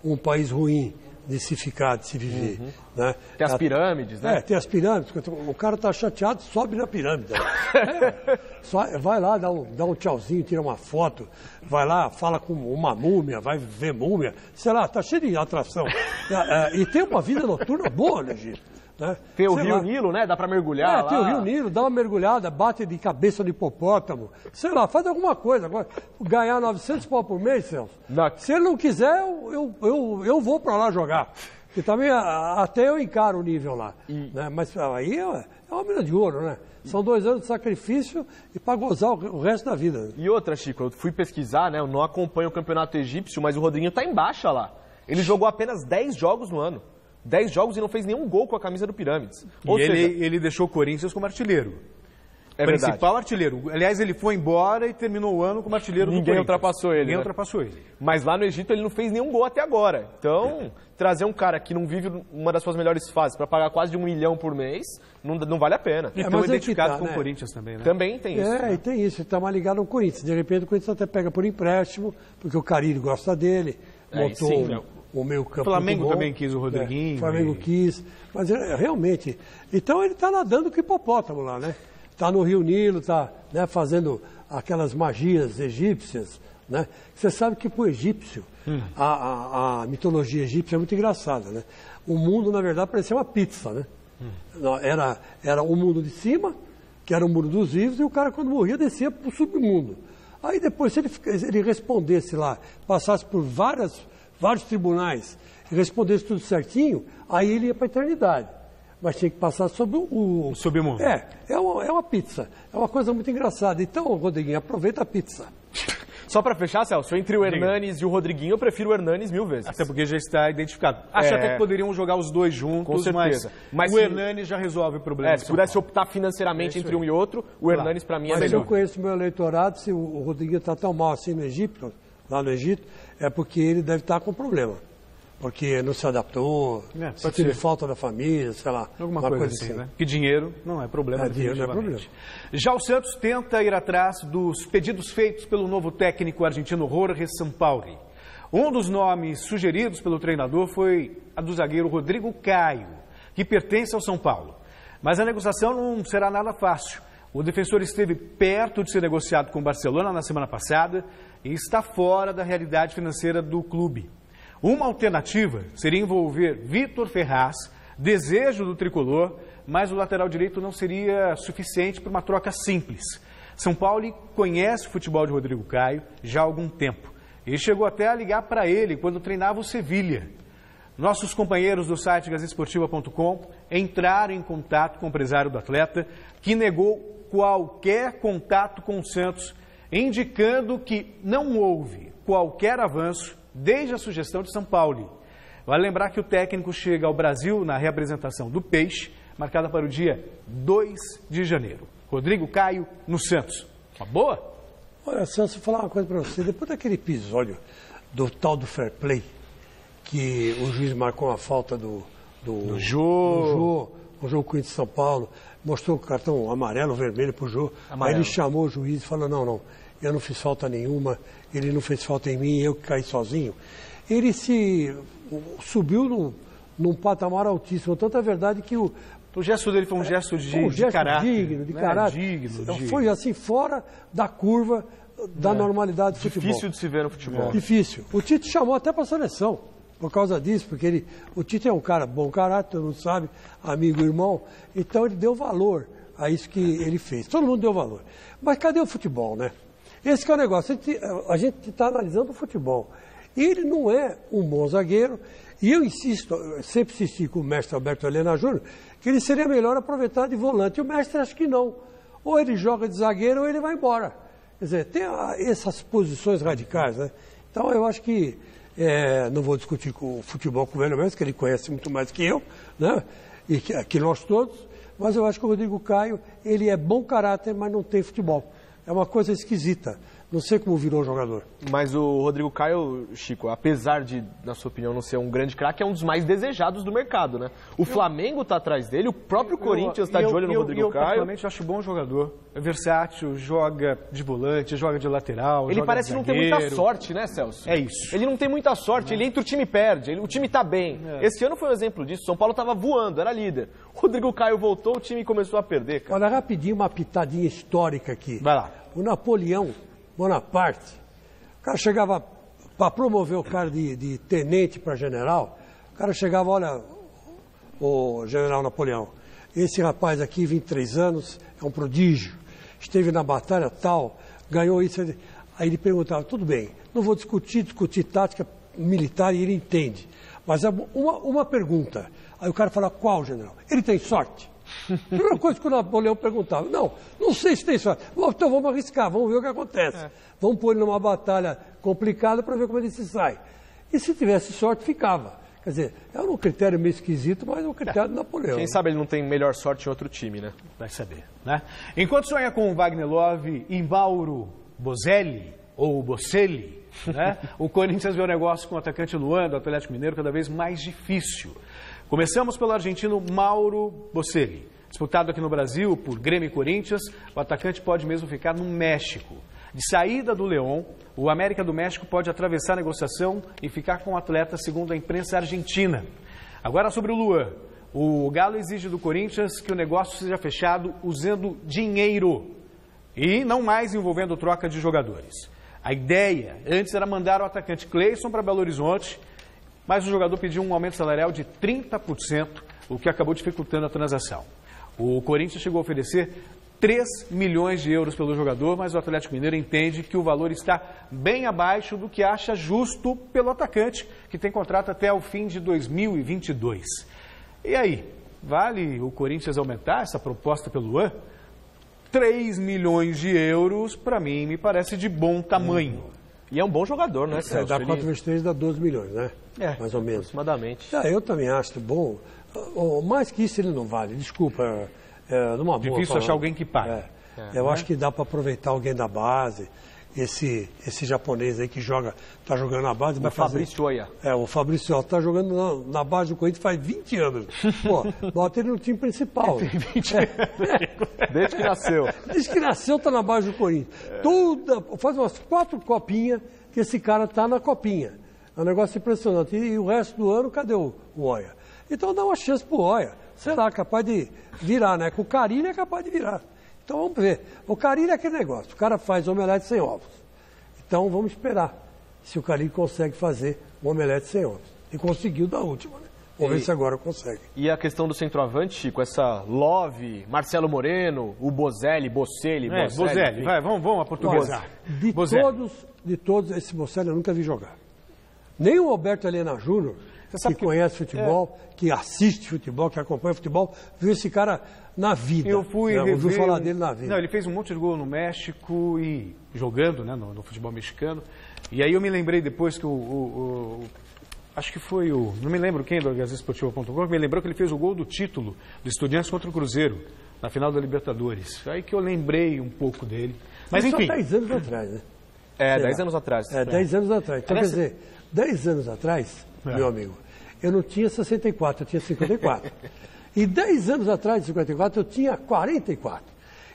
um país ruim de se ficar, de se viver. Né? Tem as pirâmides, né? Tem as pirâmides. O cara tá chateado, sobe na pirâmide. Vai lá, dá um tchauzinho, tira uma foto, vai lá, fala com uma múmia, vai ver múmia, sei lá, tá cheio de atração. E tem uma vida noturna boa no Egito. Né? Tem o Rio Nilo, né? Dá pra mergulhar lá. Tem o Rio Nilo, dá uma mergulhada, bate de cabeça de hipopótamo, sei lá, faz alguma coisa. Agora, ganhar 900 pau por mês, Celso, se ele não quiser, eu vou pra lá jogar. E também até eu encaro o nível lá. Né? Mas aí é uma mina de ouro, né? São 2 anos de sacrifício e para gozar o resto da vida. E outra, Chico, eu fui pesquisar, né? Eu não acompanho o campeonato egípcio, mas o Rodriguinho tá em baixa lá. Ele jogou apenas 10 jogos no ano. 10 jogos e não fez nenhum gol com a camisa do Pirâmides. Ou seja, ele deixou o Corinthians como artilheiro. Principal artilheiro. Aliás, ele foi embora e terminou o ano como artilheiro do Corinthians. Ninguém ultrapassou ele. Ninguém ultrapassou ele. Mas lá no Egito ele não fez nenhum gol até agora. Então, trazer um cara que não vive uma das suas melhores fases para pagar quase de R$1 milhão por mês, não vale a pena. E estão identificados com o Corinthians também, né? Também tem isso. E tem isso. Ele está mais ligado ao Corinthians. De repente o Corinthians até pega por empréstimo, porque o Carille gosta dele, montou o meio campo. O Flamengo também quis o Rodriguinho. O Flamengo quis. Mas realmente. Então ele está nadando com hipopótamo lá, né? Está no Rio Nilo, está, né, fazendo aquelas magias egípcias, né? Você sabe que para o egípcio, a mitologia egípcia é muito engraçada, né? O mundo, na verdade, parecia uma pizza, né? Era o mundo de cima, que era o mundo dos vivos, e o cara, quando morria, descia para o submundo. Aí depois, se ele respondesse lá, passasse por vários tribunais, e respondesse tudo certinho, aí ele ia para a eternidade. Mas tinha que passar sobre o submundo. É uma pizza. É uma coisa muito engraçada. Então, Rodriguinho, aproveita a pizza. Só para fechar, Celso, entre o Hernanes e o Rodriguinho, eu prefiro o Hernanes 1000 vezes. Até porque já está identificado. Acho até que poderiam jogar os dois juntos, com certeza. Mas o Hernanes já resolve o problema. Se pudesse optar financeiramente entre um e outro, o Hernanes para mim é melhor. Mas eu conheço o meu eleitorado, se o Rodriguinho está tão mal assim no Egito, lá no Egito, é porque ele deve estar com problema. Porque não se adaptou, sentiu falta da família, sei lá. Alguma coisa assim, né? Que dinheiro não é problema. Dinheiro não é problema. Já o Santos tenta ir atrás dos pedidos feitos pelo novo técnico argentino Jorge Sampaoli. Um dos nomes sugeridos pelo treinador foi a do zagueiro Rodrigo Caio, que pertence ao São Paulo. Mas a negociação não será nada fácil. O defensor esteve perto de ser negociado com o Barcelona na semana passada e está fora da realidade financeira do clube. Uma alternativa seria envolver Vitor Ferraz, desejo do tricolor, mas o lateral direito não seria suficiente para uma troca simples. São Paulo conhece o futebol de Rodrigo Caio já há algum tempo e chegou até a ligar para ele quando treinava o Sevilha. Nossos companheiros do site gazetesportiva.com entraram em contato com o empresário do atleta, que negou qualquer contato com o Santos, indicando que não houve qualquer avanço desde a sugestão de São Paulo. Vale lembrar que o técnico chega ao Brasil na reapresentação do Peixe, marcada para o dia 2 de janeiro. Rodrigo Caio no Santos. Uma boa? Olha, Celso, vou falar uma coisa para você. Depois daquele episódio do tal do fair play, que o juiz marcou uma falta do jogo Corinthians São Paulo, mostrou o cartão amarelo, vermelho para o Jô. Aí ele chamou o juiz e falou, não, eu não fiz falta nenhuma, ele não fez falta em mim, eu que caí sozinho. Ele se subiu num patamar altíssimo. Tanto é verdade que o gesto dele foi um gesto de caráter. Digno, de caráter. Digno. Foi assim, fora da curva da normalidade do futebol. Difícil de se ver no futebol. Difícil. O Tite chamou até para a seleção por causa disso, porque o Tite é um cara bom caráter, todo mundo sabe, amigo, irmão, então ele deu valor a isso que ele fez. Todo mundo deu valor. Mas cadê o futebol, né? Esse que é o negócio. A gente está analisando o futebol. Ele não é um bom zagueiro, e eu insisto, eu sempre insisti com o mestre Alberto Helena Júnior, que ele seria melhor aproveitar de volante. E o mestre acha que não. Ou ele joga de zagueiro ou ele vai embora. Quer dizer, tem essas posições radicais, né? Então eu acho que, não vou discutir com o futebol com o Velho Mestre, que ele conhece muito mais que eu, né? E que nós todos, mas eu acho que o Rodrigo Caio, ele é bom caráter, mas não tem futebol. É uma coisa esquisita. Não sei como virou jogador. Mas o Rodrigo Caio, Chico, apesar de, na sua opinião, não ser um grande craque, é um dos mais desejados do mercado, né? O Flamengo está atrás dele, o próprio Corinthians está de olho no Rodrigo Caio. Eu particularmente acho bom jogador. É versátil, joga de volante, joga de lateral, ele parece não ter muita sorte, né, Celso? É isso. Ele não tem muita sorte, ele entra, o time perde, o time está bem. Esse ano foi um exemplo disso, São Paulo estava voando, era líder. O Rodrigo Caio voltou, o time começou a perder, cara. Olha, rapidinho, uma pitadinha histórica aqui. Vai lá. O Napoleão Bonaparte, o cara chegava para promover o cara de tenente para general, o cara chegava, olha, o general Napoleão, esse rapaz aqui, 23 anos, é um prodígio, esteve na batalha tal, ganhou isso. Aí ele perguntava, tudo bem, não vou discutir tática militar e ele entende, mas uma pergunta. Aí o cara fala, qual, general? Ele tem sorte? Primeira coisa que o Napoleão perguntava, não sei se tem sorte. Então vamos arriscar, vamos ver o que acontece. Vamos pôr ele numa batalha complicada para ver como ele se sai. E se tivesse sorte, ficava. Quer dizer, é um critério meio esquisito, mas é um critério do Napoleão. Quem sabe ele não tem melhor sorte em outro time, né? Vai saber, né? Enquanto sonha com Wagner Love e Mauro Bozelli, ou Bocelli, né? O Corinthians vê o negócio com o atacante Luan, do Atlético Mineiro, cada vez mais difícil. Começamos pelo argentino Mauro Bocelli. Disputado aqui no Brasil por Grêmio e Corinthians, o atacante pode mesmo ficar no México. De saída do León, o América do México pode atravessar a negociação e ficar com o atleta, segundo a imprensa argentina. Agora sobre o Luan. O Galo exige do Corinthians que o negócio seja fechado usando dinheiro e não mais envolvendo troca de jogadores. A ideia antes era mandar o atacante Cleison para Belo Horizonte, mas o jogador pediu um aumento salarial de 30%, o que acabou dificultando a transação. O Corinthians chegou a oferecer 3 milhões de euros pelo jogador, mas o Atlético Mineiro entende que o valor está bem abaixo do que acha justo pelo atacante, que tem contrato até o fim de 2022. E aí, vale o Corinthians aumentar essa proposta pelo Luan? 3 milhões de euros, para mim, me parece de bom tamanho. E é um bom jogador, né, Celso? Dá 4 vezes 3, dá 12 milhões, né? Mais ou menos. Aproximadamente. Eu também acho bom. Mais que isso ele não vale, desculpa. Numa boa, difícil achar alguém que pague. Eu acho que dá para aproveitar alguém da base. Esse japonês aí que está jogando na base. O Fabrício Oia. O Fabrício Oia está jogando na base do Corinthians faz 20 anos. Pô, bota ele no time principal. Tem 20 anos. Desde que nasceu. Desde que nasceu está na base do Corinthians. Faz umas 4 copinhas que esse cara está na copinha. É um negócio impressionante. E o resto do ano, cadê o Oia? Então dá uma chance pro Oia. Será capaz de virar, né? Com o Carille é capaz de virar. Então vamos ver. O Carille é aquele negócio. O cara faz omelete sem ovos. Então vamos esperar se o Carille consegue fazer um omelete sem ovos. E conseguiu da última, né? Vamos ver se agora consegue. E a questão do centroavante, Chico, essa Love, Marcelo Moreno, o Bozelli, Bocelli. Vai, vamos aportuguesar. De todos, esse Bocelli eu nunca vi jogar. Nem o Alberto Helena Júnior, que conhece futebol, que assiste futebol, que acompanha futebol, viu esse cara na vida. Eu ouvi falar dele na vida. Não, ele fez um monte de gol no México e jogando, né, no futebol mexicano. E aí eu me lembrei depois que acho que foi não me lembro quem do GazeteSportiva.com, me lembrou que ele fez o gol do título do Estudiantes contra o Cruzeiro, na final da Libertadores. Aí que eu lembrei um pouco dele. Mas enfim. Só 10 anos atrás, né? 10 anos atrás. 10 anos atrás. Então, quer dizer, 10 anos atrás, meu amigo, eu não tinha 64, eu tinha 54. E 10 anos atrás de 54, eu tinha 44.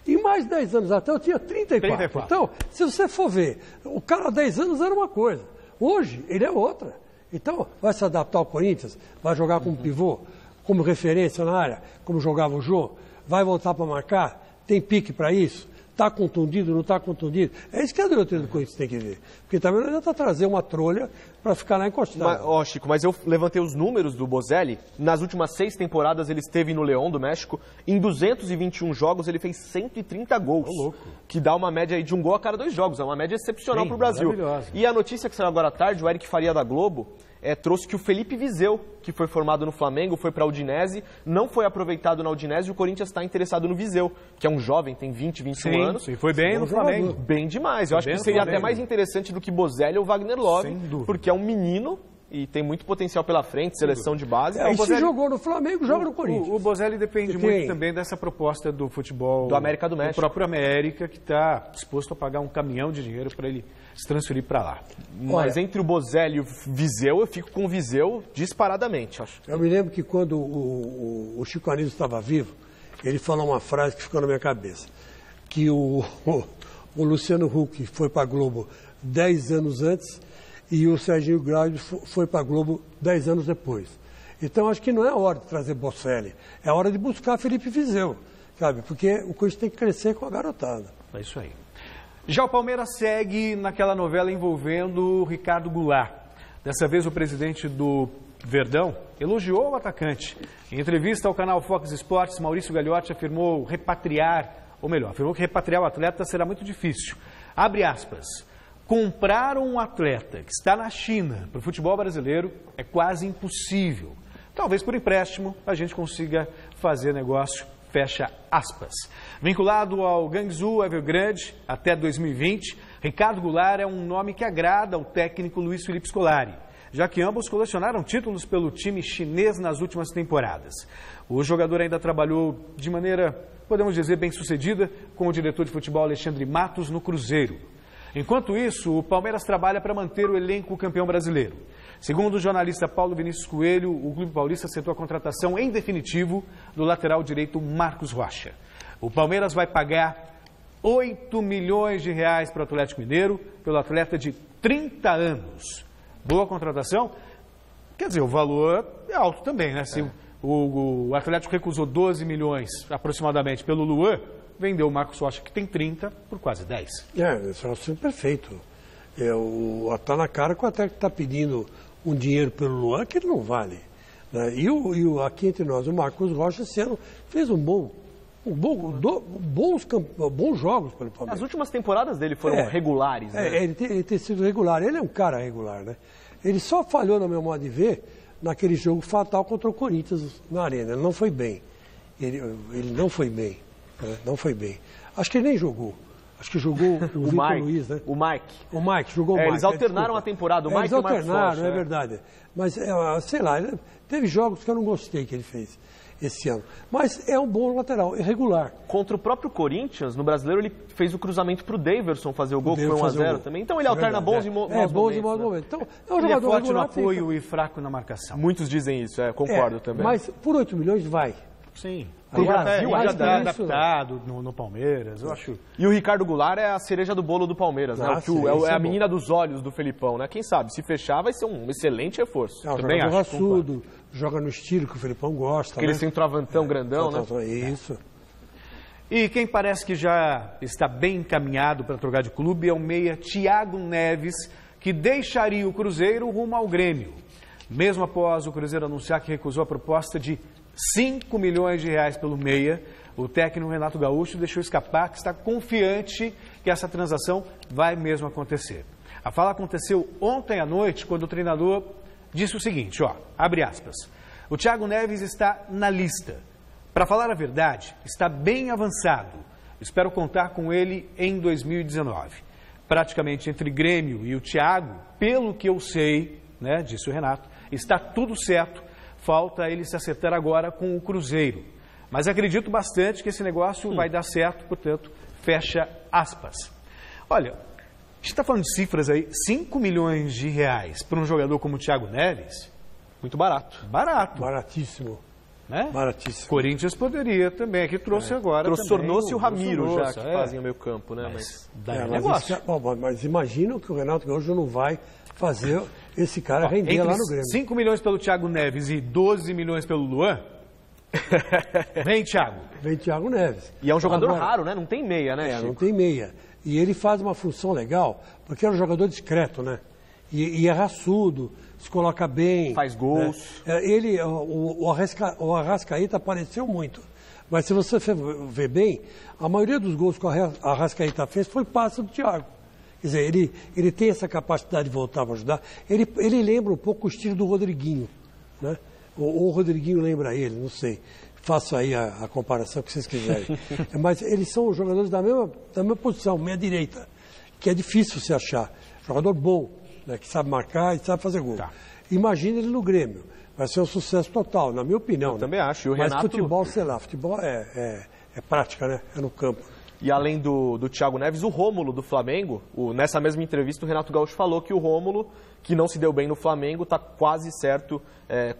E mais 10 anos atrás, eu tinha 34. Então, se você for ver, o cara há 10 anos era uma coisa. Hoje, ele é outra. Então, vai se adaptar ao Corinthians, vai jogar como pivô, como referência na área, como jogava o Jô, vai voltar para marcar, tem pique para isso, Está contundido, não está contundido? É isso que a diretoria do Corinthians tem que ver. Porque também não adianta trazer uma trolha para ficar lá encostado. Chico, mas eu levantei os números do Bozelli. Nas últimas 6 temporadas ele esteve no León do México. Em 221 jogos ele fez 130 gols. Que dá uma média aí de 1 gol a cada 2 jogos. É uma média excepcional para o Brasil. E a notícia que saiu agora à tarde, o Eric Faria da Globo, trouxe que o Felipe Viseu, que foi formado no Flamengo, foi para a Udinese, não foi aproveitado na Udinese e o Corinthians está interessado no Viseu, que é um jovem, tem 20, 21 anos. E foi bem no Flamengo. Bem demais. Eu acho que seria até mais interessante do que Bozelli ou Wagner Love, porque é um menino e tem muito potencial pela frente, seleção de base. E se jogou no Flamengo, joga no Corinthians. O Bozelli depende muito também dessa proposta do futebol do América do México. Do próprio América, que está disposto a pagar um caminhão de dinheiro para ele se transferir para lá. Mas entre o Bozelli e o Viseu, eu fico com o Viseu disparadamente, acho. Eu me lembro que quando o Chico Anísio estava vivo, ele falou uma frase que ficou na minha cabeça, que o Luciano Huck foi para a Globo 10 anos antes e o Serginho Grado foi para a Globo 10 anos depois. Então, acho que não é hora de trazer Bocelli, é hora de buscar Felipe Viseu, sabe? Porque o Corinthians tem que crescer com a garotada. É isso aí. Já o Palmeiras segue naquela novela envolvendo o Ricardo Goulart. Dessa vez, o presidente do Verdão elogiou o atacante. Em entrevista ao canal Fox Sports, Maurício Gagliotti afirmou que repatriar o atleta será muito difícil. Abre aspas. Comprar um atleta que está na China para o futebol brasileiro é quase impossível. Talvez por empréstimo a gente consiga fazer negócio, fecha aspas. Vinculado ao Guangzhou Evergrande até 2020, Ricardo Goulart é um nome que agrada ao técnico Luiz Felipe Scolari, já que ambos colecionaram títulos pelo time chinês nas últimas temporadas. O jogador ainda trabalhou de maneira, podemos dizer, bem-sucedida com o diretor de futebol Alexandre Matos no Cruzeiro. Enquanto isso, o Palmeiras trabalha para manter o elenco campeão brasileiro. Segundo o jornalista Paulo Vinícius Coelho, o Clube Paulista acertou a contratação em definitivo do lateral direito Marcos Rocha. O Palmeiras vai pagar 8 milhões de reais para o Atlético Mineiro pelo atleta de 30 anos. Boa contratação? Quer dizer, o valor é alto também, né? Se o Atlético recusou 12 milhões aproximadamente pelo Luan, vendeu o Marcos Rocha, que tem 30, por quase 10. Isso é um assunto perfeito. Está na cara que o Atlético está pedindo um dinheiro pelo Luan que ele não vale. Né? E aqui entre nós, o Marcos Rocha esse ano fez bons jogos pelo Palmeiras. As últimas temporadas dele foram regulares, né? Ele tem sido regular. Ele é um cara regular, né? Ele só falhou, no meu modo de ver, naquele jogo fatal contra o Corinthians na Arena. Ele não foi bem. Ele não foi bem. Não foi bem. Acho que ele nem jogou. Acho que jogou o Vitor Luiz, né? O Mike. O Mike, jogou o Mike. Eles alternaram a temporada, o Mike e o Marcos Rocha. Eles alternaram, é verdade. Mas, sei lá, teve jogos que eu não gostei que ele fez esse ano. Mas é um bom lateral, é regular. Contra o próprio Corinthians, no Brasileiro, ele fez o cruzamento para o Daverson fazer o gol, que foi 1-0 também. Então ele alterna bons e maus momentos. Então, ele é forte no apoio e fraco na marcação. Muitos dizem isso, concordo também. Mas por 8 milhões vai. Sim. O Brasil já está adaptado no Palmeiras, eu acho. E o Ricardo Goulart é a cereja do bolo do Palmeiras, né? É a menina dos olhos do Felipão, né? Quem sabe, se fechar, vai ser um excelente reforço. Também acho. Raçudo, joga no estilo que o Felipão gosta. Aquele centroavantão grandão, né? Isso. E quem parece que já está bem encaminhado para trocar de clube é o meia Thiago Neves, que deixaria o Cruzeiro rumo ao Grêmio. Mesmo após o Cruzeiro anunciar que recusou a proposta de 5 milhões de reais pelo meia, o técnico Renato Gaúcho deixou escapar que está confiante que essa transação vai mesmo acontecer. A fala aconteceu ontem à noite, quando o treinador disse o seguinte, abre aspas, o Thiago Neves está na lista. Para falar a verdade, está bem avançado. Espero contar com ele em 2019. Praticamente entre Grêmio e o Thiago, pelo que eu sei, né, disse o Renato, está tudo certo. Falta ele se acertar agora com o Cruzeiro. Mas acredito bastante que esse negócio vai dar certo, portanto, fecha aspas. Olha, a gente está falando de cifras aí, 5 milhões de reais para um jogador como o Thiago Neves, muito barato. Baratíssimo. Né? Baratíssimo. Corinthians poderia também, que trouxe agora trouxe também. Tornou-se o Ramiro já, que fazem o meio campo, né? Mas imagina que o Renato Gaúcho não vai fazer esse cara render lá no Grêmio. 5 milhões pelo Thiago Neves e 12 milhões pelo Luan, Vem, Thiago. Vem Thiago Neves. E é um jogador raro, né? Não tem meia, né, Chico? Não tem meia. E ele faz uma função legal, porque é um jogador discreto, né? E é raçudo, se coloca bem. Faz gols. Né? O Arrascaeta apareceu muito. Mas se você ver bem, a maioria dos gols que o Arrascaeta fez foi passe do Thiago. Quer dizer, ele tem essa capacidade de voltar para ajudar. Ele lembra um pouco o estilo do Rodriguinho, né? Ou o Rodriguinho lembra ele, não sei. Faço aí a comparação que vocês quiserem. Mas eles são jogadores da mesma posição, meia-direita, que é difícil se achar. Jogador bom, né, que sabe marcar e sabe fazer gol. Tá. Imagina ele no Grêmio. Vai ser um sucesso total, na minha opinião. Eu também acho. E o Renato... Mas futebol, sei lá, futebol é prática, né? É no campo. E além do Thiago Neves, o Rômulo do Flamengo, nessa mesma entrevista o Renato Gaúcho falou que o Rômulo, que não se deu bem no Flamengo, está quase certo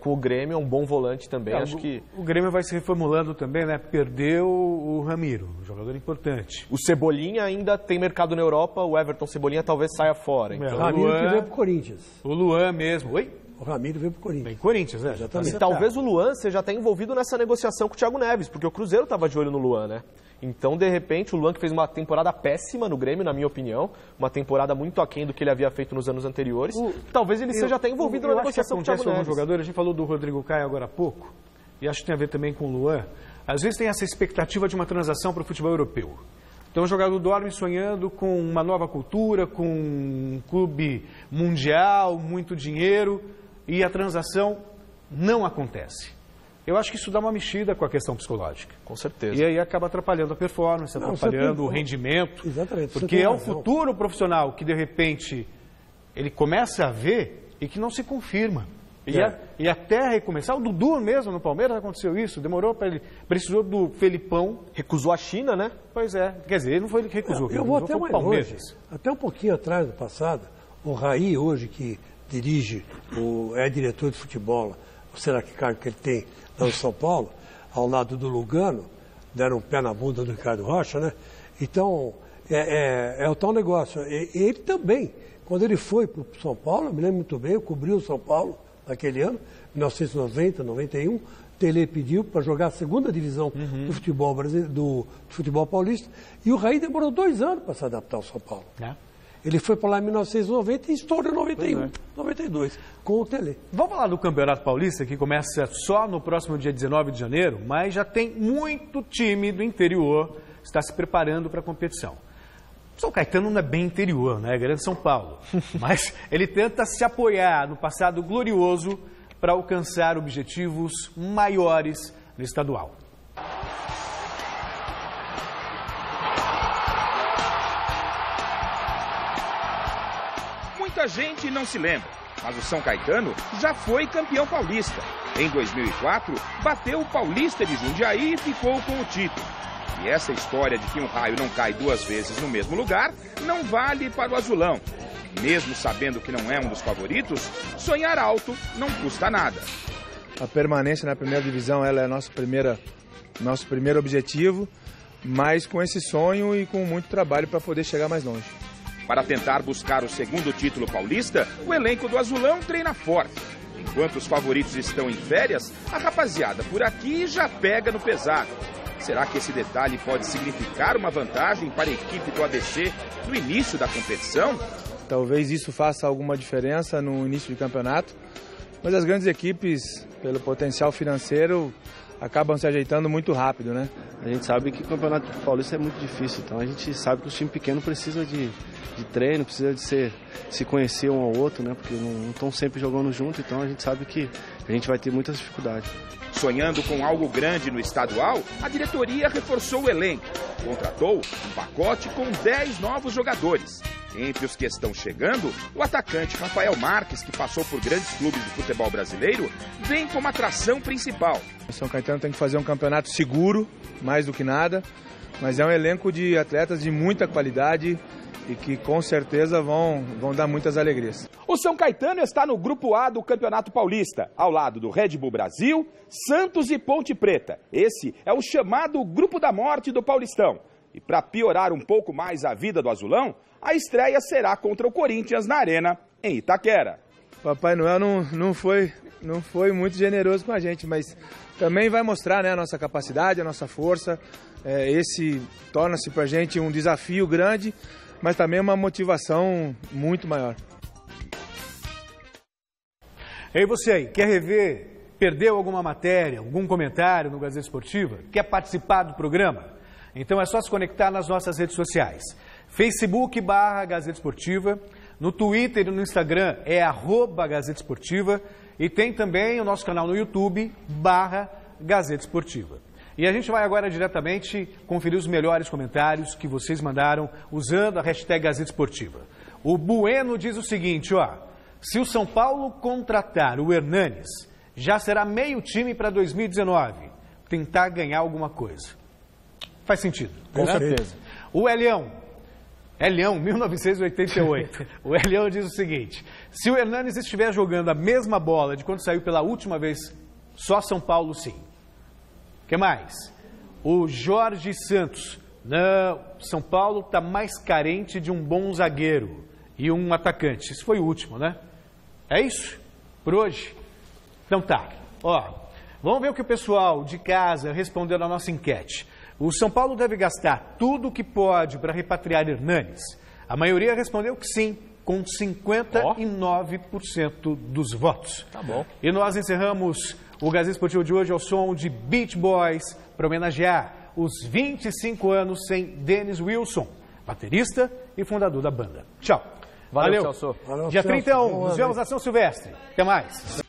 com o Grêmio, é um bom volante também. Acho que o Grêmio vai se reformulando também, né? Perdeu o Ramiro, um jogador importante. O Cebolinha ainda tem mercado na Europa, o Everton Cebolinha talvez saia fora. Então, o Ramiro que veio para o Corinthians. O Luan mesmo. Oi? O Ramiro veio para o Corinthians. Bem, Corinthians, né? Já tá e talvez o Luan seja até envolvido nessa negociação com o Thiago Neves, porque o Cruzeiro estava de olho no Luan, né? Então, de repente, o Luan, que fez uma temporada péssima no Grêmio, na minha opinião, uma temporada muito aquém do que ele havia feito nos anos anteriores, talvez ele seja até envolvido na negociação com o Thiago Neves. Jogador, a gente falou do Rodrigo Caio agora há pouco, e acho que tem a ver também com o Luan. Às vezes tem essa expectativa de uma transação para o futebol europeu. Então o jogador dorme sonhando com uma nova cultura, com um clube mundial, muito dinheiro, e a transação não acontece. Eu acho que isso dá uma mexida com a questão psicológica. Com certeza. E aí acaba atrapalhando a performance, atrapalhando o rendimento. Exatamente. Porque é o futuro profissional que, de repente, ele começa a ver e que não se confirma. E até recomeçar. O Dudu mesmo, no Palmeiras, aconteceu isso. Demorou para ele. Precisou do Felipão. Recusou a China, né? Pois é. Quer dizer, ele não foi ele que recusou. Eu vou até mais longe. Até um pouquinho atrás do passado, o Raí, hoje, que dirige, é diretor de futebol, será que cargo que ele tem lá em São Paulo, ao lado do Lugano, deram um pé na bunda do Ricardo Rocha, né? Então, é o tal negócio. Ele também, quando ele foi para o São Paulo, eu me lembro muito bem, eu cobri o São Paulo naquele ano, 1990, 91, Tele pediu para jogar a segunda divisão do futebol brasileiro, do futebol paulista, e o Raí demorou 2 anos para se adaptar ao São Paulo. Ele foi para lá em 1990 e estourou em 91, 92, com o Tele. Vamos falar do Campeonato Paulista, que começa só no próximo dia 19 de janeiro, mas já tem muito time do interior que está se preparando para a competição. São Caetano não é bem interior, né? É grande São Paulo. Mas ele tenta se apoiar no passado glorioso para alcançar objetivos maiores no estadual. Muita gente não se lembra, mas o São Caetano já foi campeão paulista. Em 2004, bateu o Paulista de Jundiaí e ficou com o título. E essa história de que um raio não cai 2 vezes no mesmo lugar não vale para o Azulão. Mesmo sabendo que não é um dos favoritos, sonhar alto não custa nada. A permanência na primeira divisão ela é nosso primeiro objetivo, mas com esse sonho e com muito trabalho para poder chegar mais longe. Para tentar buscar o 2º título paulista, o elenco do Azulão treina forte. Enquanto os favoritos estão em férias, a rapaziada por aqui já pega no pesado. Será que esse detalhe pode significar uma vantagem para a equipe do ABC no início da competição? Talvez isso faça alguma diferença no início do campeonato, mas as grandes equipes, pelo potencial financeiro, acabam se ajeitando muito rápido, né? A gente sabe que o Campeonato Paulista é muito difícil, então a gente sabe que os times pequenos precisam de treino, precisam de se conhecer um ao outro, né? Porque não estão sempre jogando junto, então a gente sabe que a gente vai ter muitas dificuldades. Sonhando com algo grande no estadual, a diretoria reforçou o elenco. Contratou um pacote com 10 novos jogadores. Entre os que estão chegando, o atacante Rafael Marques, que passou por grandes clubes do futebol brasileiro, vem como atração principal. O São Caetano tem que fazer um campeonato seguro, mais do que nada, mas é um elenco de atletas de muita qualidade e que com certeza vão dar muitas alegrias. O São Caetano está no Grupo A do Campeonato Paulista, ao lado do Red Bull Brasil, Santos e Ponte Preta. Esse é o chamado Grupo da Morte do Paulistão. E para piorar um pouco mais a vida do Azulão, a estreia será contra o Corinthians na Arena, em Itaquera. Papai Noel não foi muito generoso com a gente, mas também vai mostrar, né, a nossa capacidade, a nossa força. Esse torna-se para a gente um desafio grande, mas também uma motivação muito maior. E você aí, quer rever, perdeu alguma matéria, algum comentário no Gazeta Esportiva? Quer participar do programa? Então é só se conectar nas nossas redes sociais. Facebook/Gazeta Esportiva, no Twitter e no Instagram é @Gazeta Esportiva e tem também o nosso canal no YouTube /Gazeta Esportiva. E a gente vai agora diretamente conferir os melhores comentários que vocês mandaram usando a hashtag Gazeta Esportiva. O Bueno diz o seguinte, ó: se o São Paulo contratar o Hernanes, já será meio time para 2019, tentar ganhar alguma coisa. Faz sentido. Com certeza. O Elião, 1988. O Elião diz o seguinte: se o Hernanes estiver jogando a mesma bola de quando saiu pela última vez, só São Paulo sim. O que mais? O Jorge Santos: não, São Paulo está mais carente de um bom zagueiro e um atacante. Esse foi o último, né? É isso? Por hoje? Então tá. Ó, vamos ver o que o pessoal de casa respondeu na nossa enquete. O São Paulo deve gastar tudo o que pode para repatriar Hernanes. A maioria respondeu que sim, com 59% dos votos. Tá bom. E nós encerramos o Gazeta Esportivo de hoje ao som de Beach Boys para homenagear os 25 anos sem Dennis Wilson, baterista e fundador da banda. Tchau. Valeu, Celso. Dia 31, nos vemos na São Silvestre. Até mais.